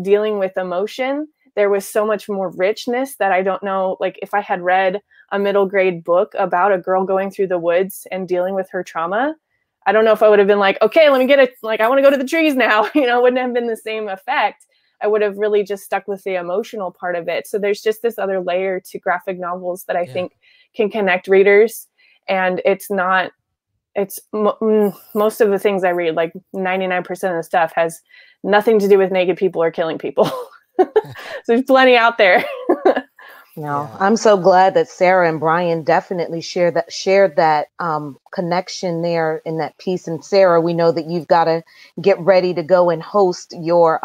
Speaker 8: dealing with emotion. There was so much more richness that I don't know, like if I had read a middle grade book about a girl going through the woods and dealing with her trauma, I don't know if I would have been like, okay, let me get it. Like, I want to go to the trees now. You know, it wouldn't have been the same effect. I would have really just stuck with the emotional part of it. So there's just this other layer to graphic novels that I think can connect readers. And it's most of the things I read, like 99% of the stuff has nothing to do with naked people or killing people. So there's plenty out there.
Speaker 4: No, I'm so glad that Sarah and Brian definitely shared that connection there in that piece. And Sarah, we know that you've got to get ready to go and host your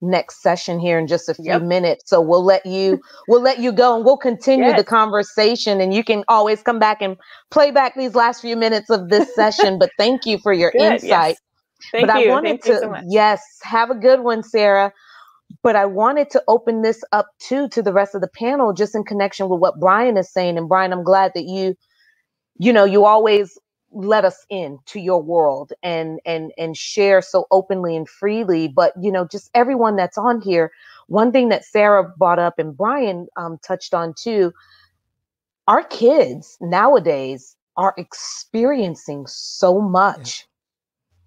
Speaker 4: next session here in just a few minutes. So we'll let you go, and we'll continue the conversation, and you can always come back and play back these last few minutes of this session. But thank you for your insight.
Speaker 8: Thank you.
Speaker 4: I wanted
Speaker 8: Thank you so much.
Speaker 4: Have a good one, Sarah. But I wanted to open this up too to the rest of the panel, just in connection with what Brian is saying. And Brian, I'm glad that you always let us in to your world and share so openly and freely. But, just everyone that's on here, one thing that Sarah brought up and Brian touched on too, our kids nowadays are experiencing so much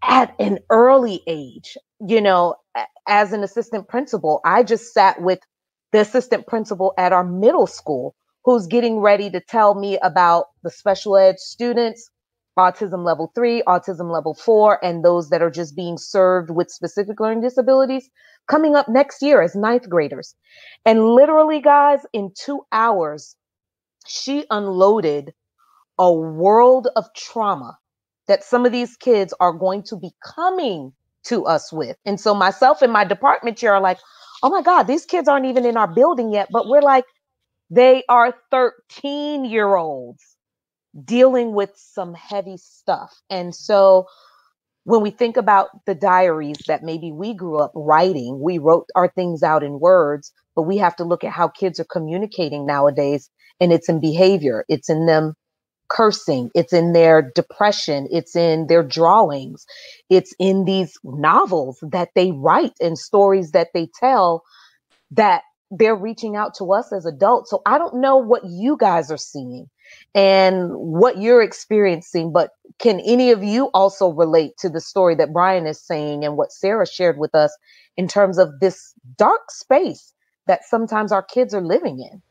Speaker 4: at an early age. As an assistant principal, I just sat with the assistant principal at our middle school who's getting ready to tell me about the special ed students, autism level 3, autism level 4, and those that are just being served with specific learning disabilities coming up next year as 9th graders. And literally, guys, in 2 hours, she unloaded a world of trauma that some of these kids are going to be coming to us with. And so myself and my department chair are like, oh my God, these kids aren't even in our building yet. But we're like, they are 13-year-olds dealing with some heavy stuff. And so when we think about the diaries that maybe we grew up writing, we wrote our things out in words, but we have to look at how kids are communicating nowadays. And it's in behavior. It's in them cursing. It's in their depression. It's in their drawings. It's in these novels that they write and stories that they tell that they're reaching out to us as adults. So I don't know what you guys are seeing and what you're experiencing, but can any of you also relate to the story that Brian is saying and what Sarah shared with us in terms of this dark space that sometimes our kids are living in?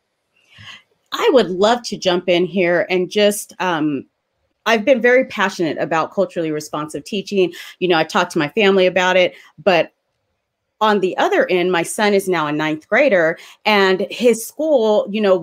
Speaker 5: I would love to jump in here and just, I've been very passionate about culturally responsive teaching. You know, I talked to my family about it, but on the other end, my son is now a 9th grader, and his school, you know,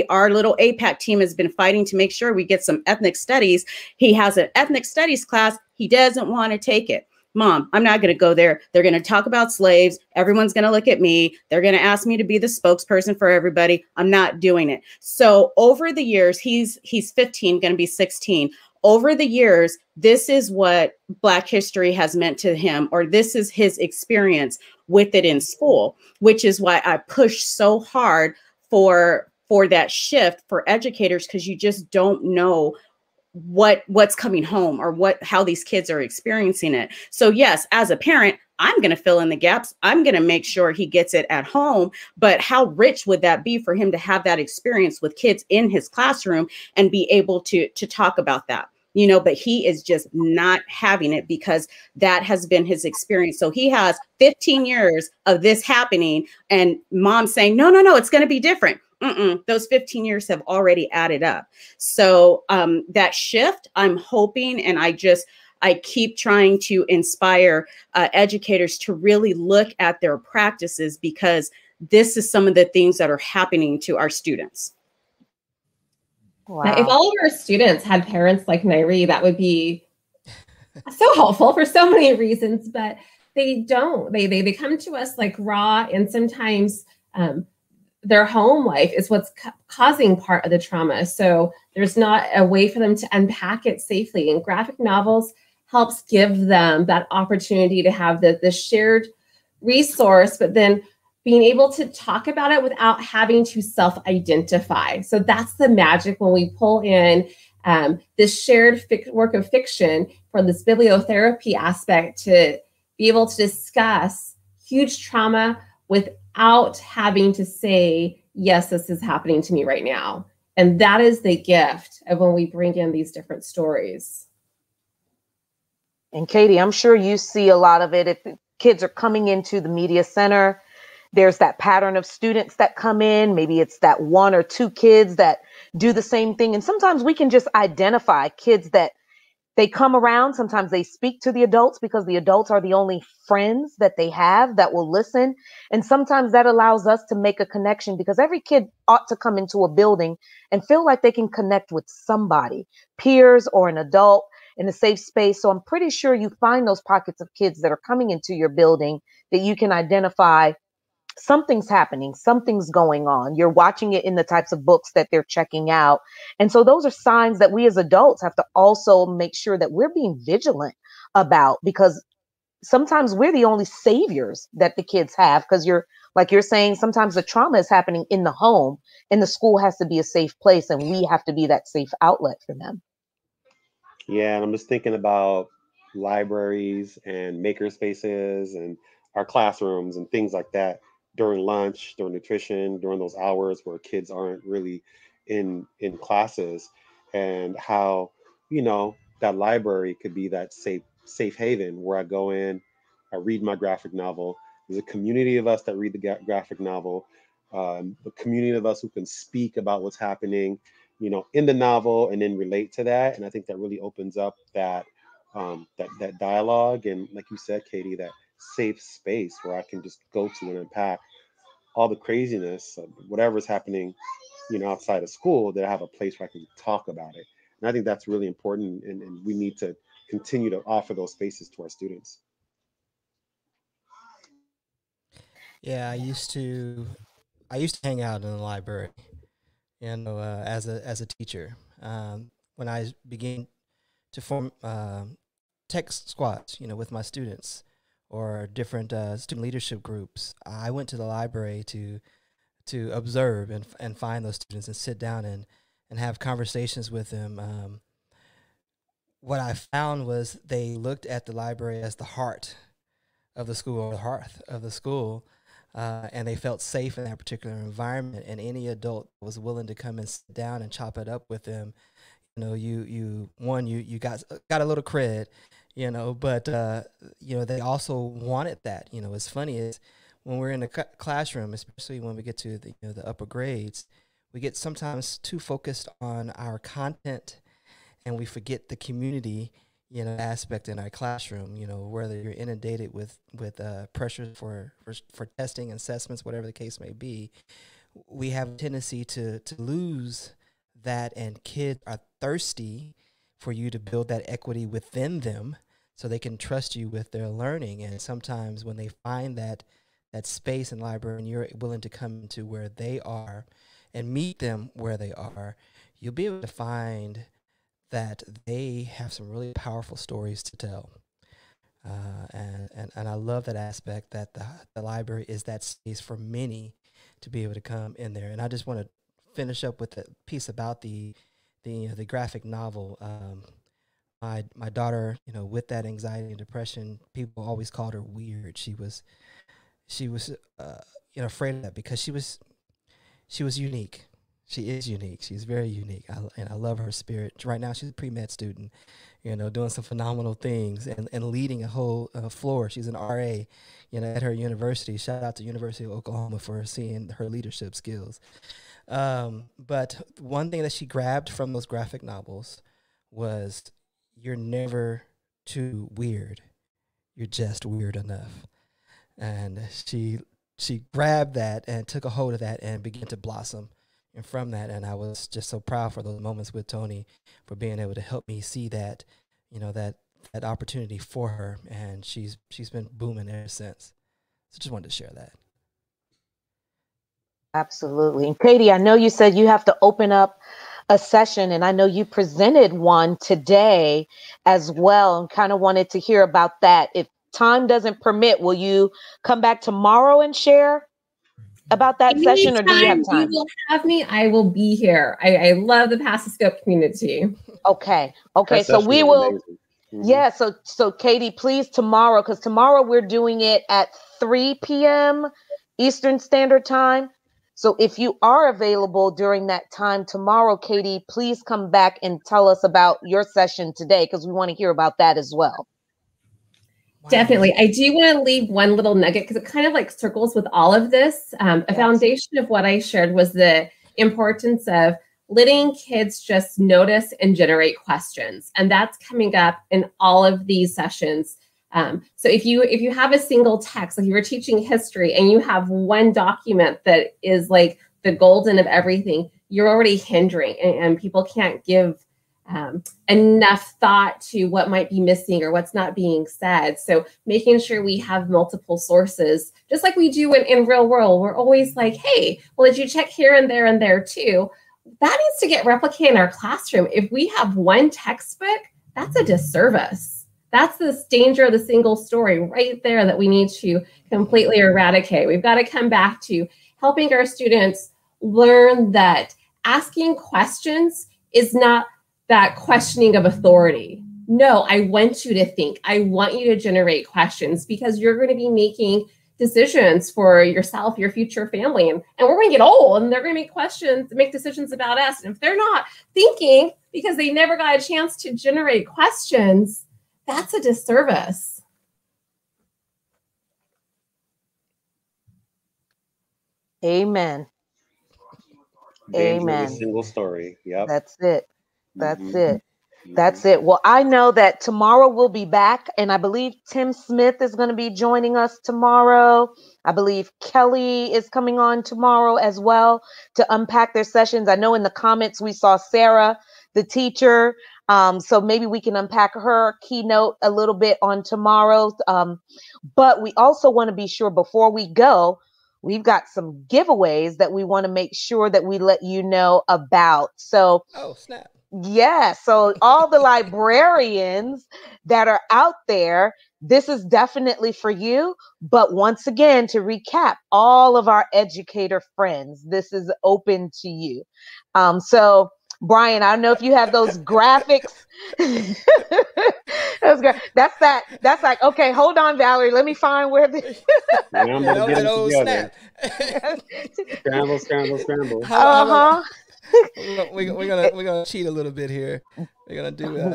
Speaker 5: our little APAC team has been fighting to make sure we get some ethnic studies. He has an ethnic studies class. He doesn't want to take it. Mom, I'm not going to go there. They're going to talk about slaves. Everyone's going to look at me. They're going to ask me to be the spokesperson for everybody. I'm not doing it. So over the years, he's 15, going to be 16. Over the years, this is what Black history has meant to him, or this is his experience with it in school, which is why I push so hard for that shift for educators, because you just don't know what's coming home or how these kids are experiencing it. So yes, as a parent, I'm going to fill in the gaps. I'm going to make sure he gets it at home. But how rich would that be for him to have that experience with kids in his classroom and be able to talk about that? You know, but he is just not having it because that has been his experience. So he has 15 years of this happening and mom saying, no, it's going to be different. Those 15 years have already added up. So that shift, I'm hoping, and I keep trying to inspire educators to really look at their practices, because this is some of the things that are happening to our students.
Speaker 9: Wow. Now, if all of our students had parents like Nairi, that would be so helpful for so many reasons, but they don't. They come to us like raw, and sometimes their home life is what's causing part of the trauma. So there's not a way for them to unpack it safely. And graphic novels helps give them that opportunity to have the shared resource, but then being able to talk about it without having to self-identify. So that's the magic when we pull in this shared work of fiction for this bibliotherapy aspect, to be able to discuss huge trauma without having to say, yes, this is happening to me right now. And that is the gift of when we bring in these different stories.
Speaker 4: And Katie, I'm sure you see a lot of it. If kids are coming into the media center, there's that pattern of students that come in. Maybe it's that 1 or 2 kids that do the same thing. And sometimes we can just identify kids that they come around. Sometimes they speak to the adults because the adults are the only friends that they have that will listen. And sometimes that allows us to make a connection, because every kid ought to come into a building and feel like they can connect with somebody, peers or an adult, in a safe space. So I'm pretty sure you find those pockets of kids that are coming into your building that you can identify. Something's happening, something's going on. You're watching it in the types of books that they're checking out. And so those are signs that we as adults have to also make sure that we're being vigilant about, because sometimes we're the only saviors that the kids have, because you're saying, sometimes the trauma is happening in the home, and the school has to be a safe place, and we have to be that safe outlet for them.
Speaker 3: Yeah, and I'm just thinking about libraries and maker spaces and our classrooms and things like that during lunch, during nutrition, during those hours where kids aren't really in classes, and how, you know, that library could be that safe haven where I go in, I read my graphic novel. There's a community of us that read the graphic novel, a community of us who can speak about what's happening, you know, in the novel, and then relate to that. And I think that really opens up that that dialogue, and like you said, Katie, that safe space where I can just go to and unpack all the craziness of whatever's happening, you know, outside of school, that I have a place where I can talk about it. And I think that's really important, and we need to continue to offer those spaces to our students.
Speaker 2: Yeah, I used to hang out in the library, you know, as a teacher. When I began to form tech squads, you know, with my students, or different student leadership groups, I went to the library to observe and find those students and sit down and have conversations with them. What I found was they looked at the library as the heart of the school, or the hearth of the school, and they felt safe in that particular environment. And any adult was willing to come and sit down and chop it up with them, you got a little cred, but they also wanted that. What's funny is when we're in the classroom, especially when we get to the upper grades, we get sometimes too focused on our content, and we forget the community aspect in our classroom. Whether you're inundated with pressure for testing, assessments, whatever the case may be, we have a tendency to lose that, and kids are thirsty for you to build that equity within them so they can trust you with their learning. And sometimes when they find that space in the library and you're willing to come into where they are and meet them where they are, you'll be able to find that they have some really powerful stories to tell. And I love that aspect, that the library is that space for many to be able to come in there. And I just want to finish up with the piece about the graphic novel. My daughter, with that anxiety and depression, people always called her weird. She was afraid of that because she was unique. She is unique. She's very unique. And I love her spirit. Right now, she's a pre-med student, doing some phenomenal things and leading a whole floor. She's an RA, at her university. Shout out to University of Oklahoma for seeing her leadership skills. But one thing that she grabbed from those graphic novels was, you're never too weird. You're just weird enough. And she grabbed that and took a hold of that and began to blossom. And from that, and I was just so proud for those moments with Tony for being able to help me see that, that opportunity for her. And she's been booming ever since. So just wanted to share that.
Speaker 4: Absolutely. And Katie, I know you said you have to open up a session, and I know you presented one today as well, and kind of wanted to hear about that. If time doesn't permit, will you come back tomorrow and share about that session, or do you have time?
Speaker 9: You will have me. I will be here. I love the PasstheScope community.
Speaker 4: Okay. So we will. Yeah. So Katie, please tomorrow, because tomorrow we're doing it at 3 p.m. Eastern Standard Time. So if you are available during that time tomorrow, Katie, please come back and tell us about your session today, because we want to hear about that as well.
Speaker 9: Wow. Definitely. I do want to leave one little nugget, because it kind of like circles with all of this. A foundation of what I shared was the importance of letting kids just notice and generate questions. And that's coming up in all of these sessions. So if you have a single text, like you were teaching history and you have one document that is like the golden of everything, you're already hindering, and people can't give enough thought to what might be missing or what's not being said. So making sure we have multiple sources, just like we do in real world, we're always like, hey, well, did you check here and there too? That needs to get replicated in our classroom. If we have one textbook, that's a disservice. That's the danger of the single story right there that we need to completely eradicate. We've got to come back to helping our students learn that asking questions is not that questioning of authority. No, I want you to think. I want you to generate questions, because you're going to be making decisions for yourself, your future family, and we're going to get old, and they're going to make decisions about us. And if they're not thinking because they never got a chance to generate questions, that's a disservice.
Speaker 4: Amen.
Speaker 3: Amen. Single story. Yep.
Speaker 4: That's it. That's it. Well, I know that tomorrow we'll be back, and I believe Tim Smith is going to be joining us tomorrow. I believe Kelly is coming on tomorrow as well to unpack their sessions. I know in the comments we saw Sarah, the teacher. So maybe we can unpack her keynote a little bit on tomorrow. But we also want to be sure before we go, we've got some giveaways that we want to make sure that we let you know about. So,
Speaker 2: oh, snap.
Speaker 4: Yeah. So all the librarians that are out there, this is definitely for you. But once again, to recap, all of our educator friends, this is open to you. So Brian, I don't know if you have those graphics. That's like, okay, hold on, Valerie. Let me find where the
Speaker 3: Scramble.
Speaker 2: How We're gonna cheat a little bit here. We're gonna do.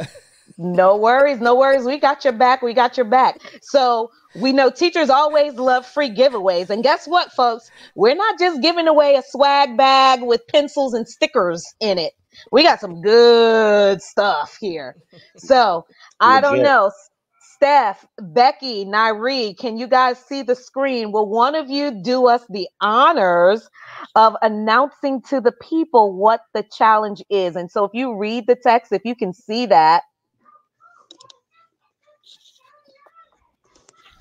Speaker 4: No worries, no worries. We got your back. We got your back. So we know teachers always love free giveaways. And guess what, folks? We're not just giving away a swag bag with pencils and stickers in it. We got some good stuff here. So I don't know. Steph, Becky, Nairi, can you guys see the screen? Will one of you do us the honors of announcing to the people what the challenge is? And so if you read the text, if you can see that.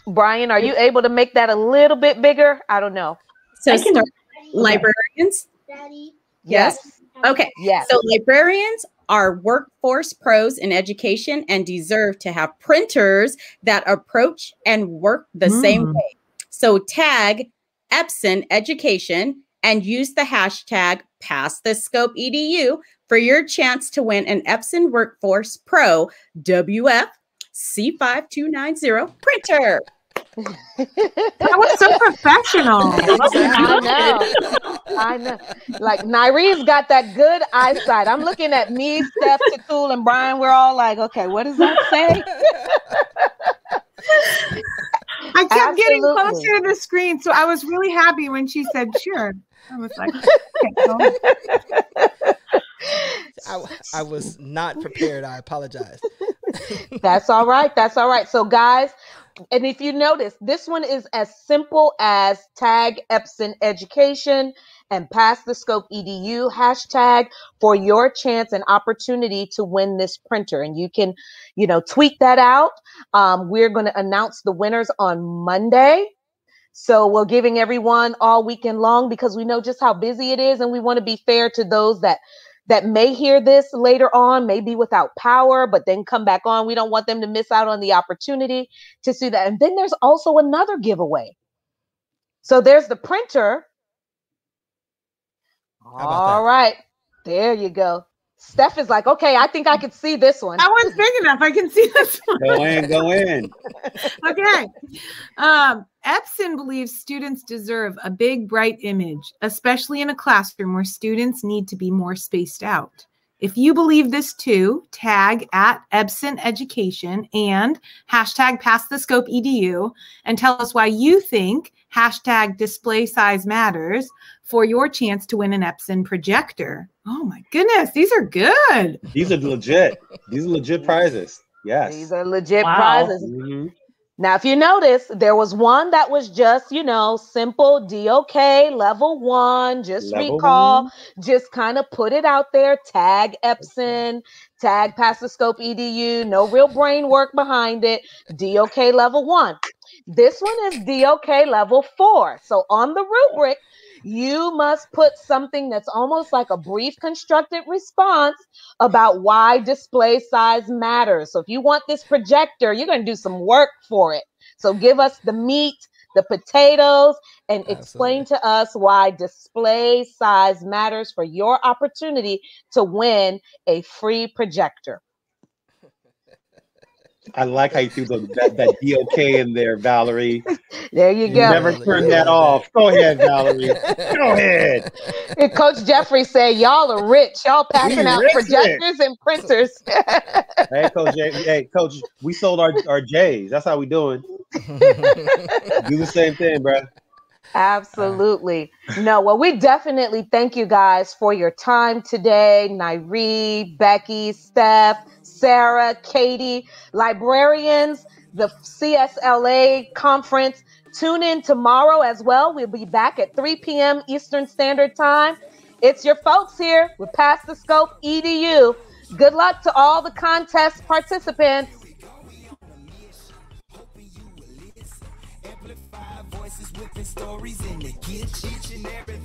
Speaker 4: Brian, are you able to make that a little bit bigger? I don't know.
Speaker 5: So librarians?
Speaker 4: Yes.
Speaker 5: Okay. Yes. So librarians are workforce pros in education and deserve to have printers that approach and work the same way. So tag Epson Education and use the hashtag PasstheScopeEDU for your chance to win an Epson Workforce Pro WF C5290 printer.
Speaker 6: That was so professional.
Speaker 4: I know. Like Nairi's got that good eyesight. I'm looking at me, Steph, Tatul, and Brian. We're all like, okay, what does that say?
Speaker 6: I kept getting closer to the screen, so I was really happy when she said sure. I was like, okay,
Speaker 2: I was not prepared. I apologize.
Speaker 4: That's all right. That's all right. So guys, and if you notice, this one is as simple as tag Epson Education and PasstheScopeEDU hashtag for your chance and opportunity to win this printer. And you can, tweet that out. We're going to announce the winners on Monday. So we're giving everyone all weekend long because we know just how busy it is. And we want to be fair to those that may hear this later on, maybe without power, but then come back on. We don't want them to miss out on the opportunity to see that. And then there's also another giveaway. So there's the printer. All right. There you go. Steph is like, okay, I think I could see this one.
Speaker 6: That one's big enough. I can see this one.
Speaker 3: Go in.
Speaker 6: Okay. Epson believes students deserve a big, bright image, especially in a classroom where students need to be more spaced out. If you believe this too, tag at Epson Education and hashtag PasstheScopeEDU and tell us why you think hashtag display size matters for your chance to win an Epson projector. Oh my goodness, these are good.
Speaker 3: These are legit. These are legit prizes. Yes.
Speaker 4: These are legit prizes. Mm-hmm. Now, if you notice, there was one that was just, simple DOK level 1. Just recall, just kind of put it out there. Tag Epson, tag PasstheScopeEDU. No real brain work behind it. DOK level 1. This one is DOK level 4. So on the rubric, you must put something that's almost like a brief constructed response about why display size matters. So if you want this projector, you're going to do some work for it. So give us the meat, the potatoes, and explain to us why display size matters for your opportunity to win a free projector.
Speaker 3: I like how you threw that DOK in there, Valerie.
Speaker 4: There you go.
Speaker 3: Never turn that off. Go ahead, Valerie. Go ahead.
Speaker 4: And Coach Jeffrey said, y'all are rich. Y'all passing out projectors and printers.
Speaker 3: Hey, Coach. Hey, Coach, we sold our J's. That's how we doing. Do the same thing, bro.
Speaker 4: Absolutely. No, well, we definitely thank you guys for your time today. Nairi, Becky, Steph, Sarah, Katie, librarians, the CSLA conference. Tune in tomorrow as well. We'll be back at 3 p.m. Eastern Standard Time. It's your folks here with PasstheScopeEDU. Good luck to all the contest participants.
Speaker 1: Stories in the kitchen every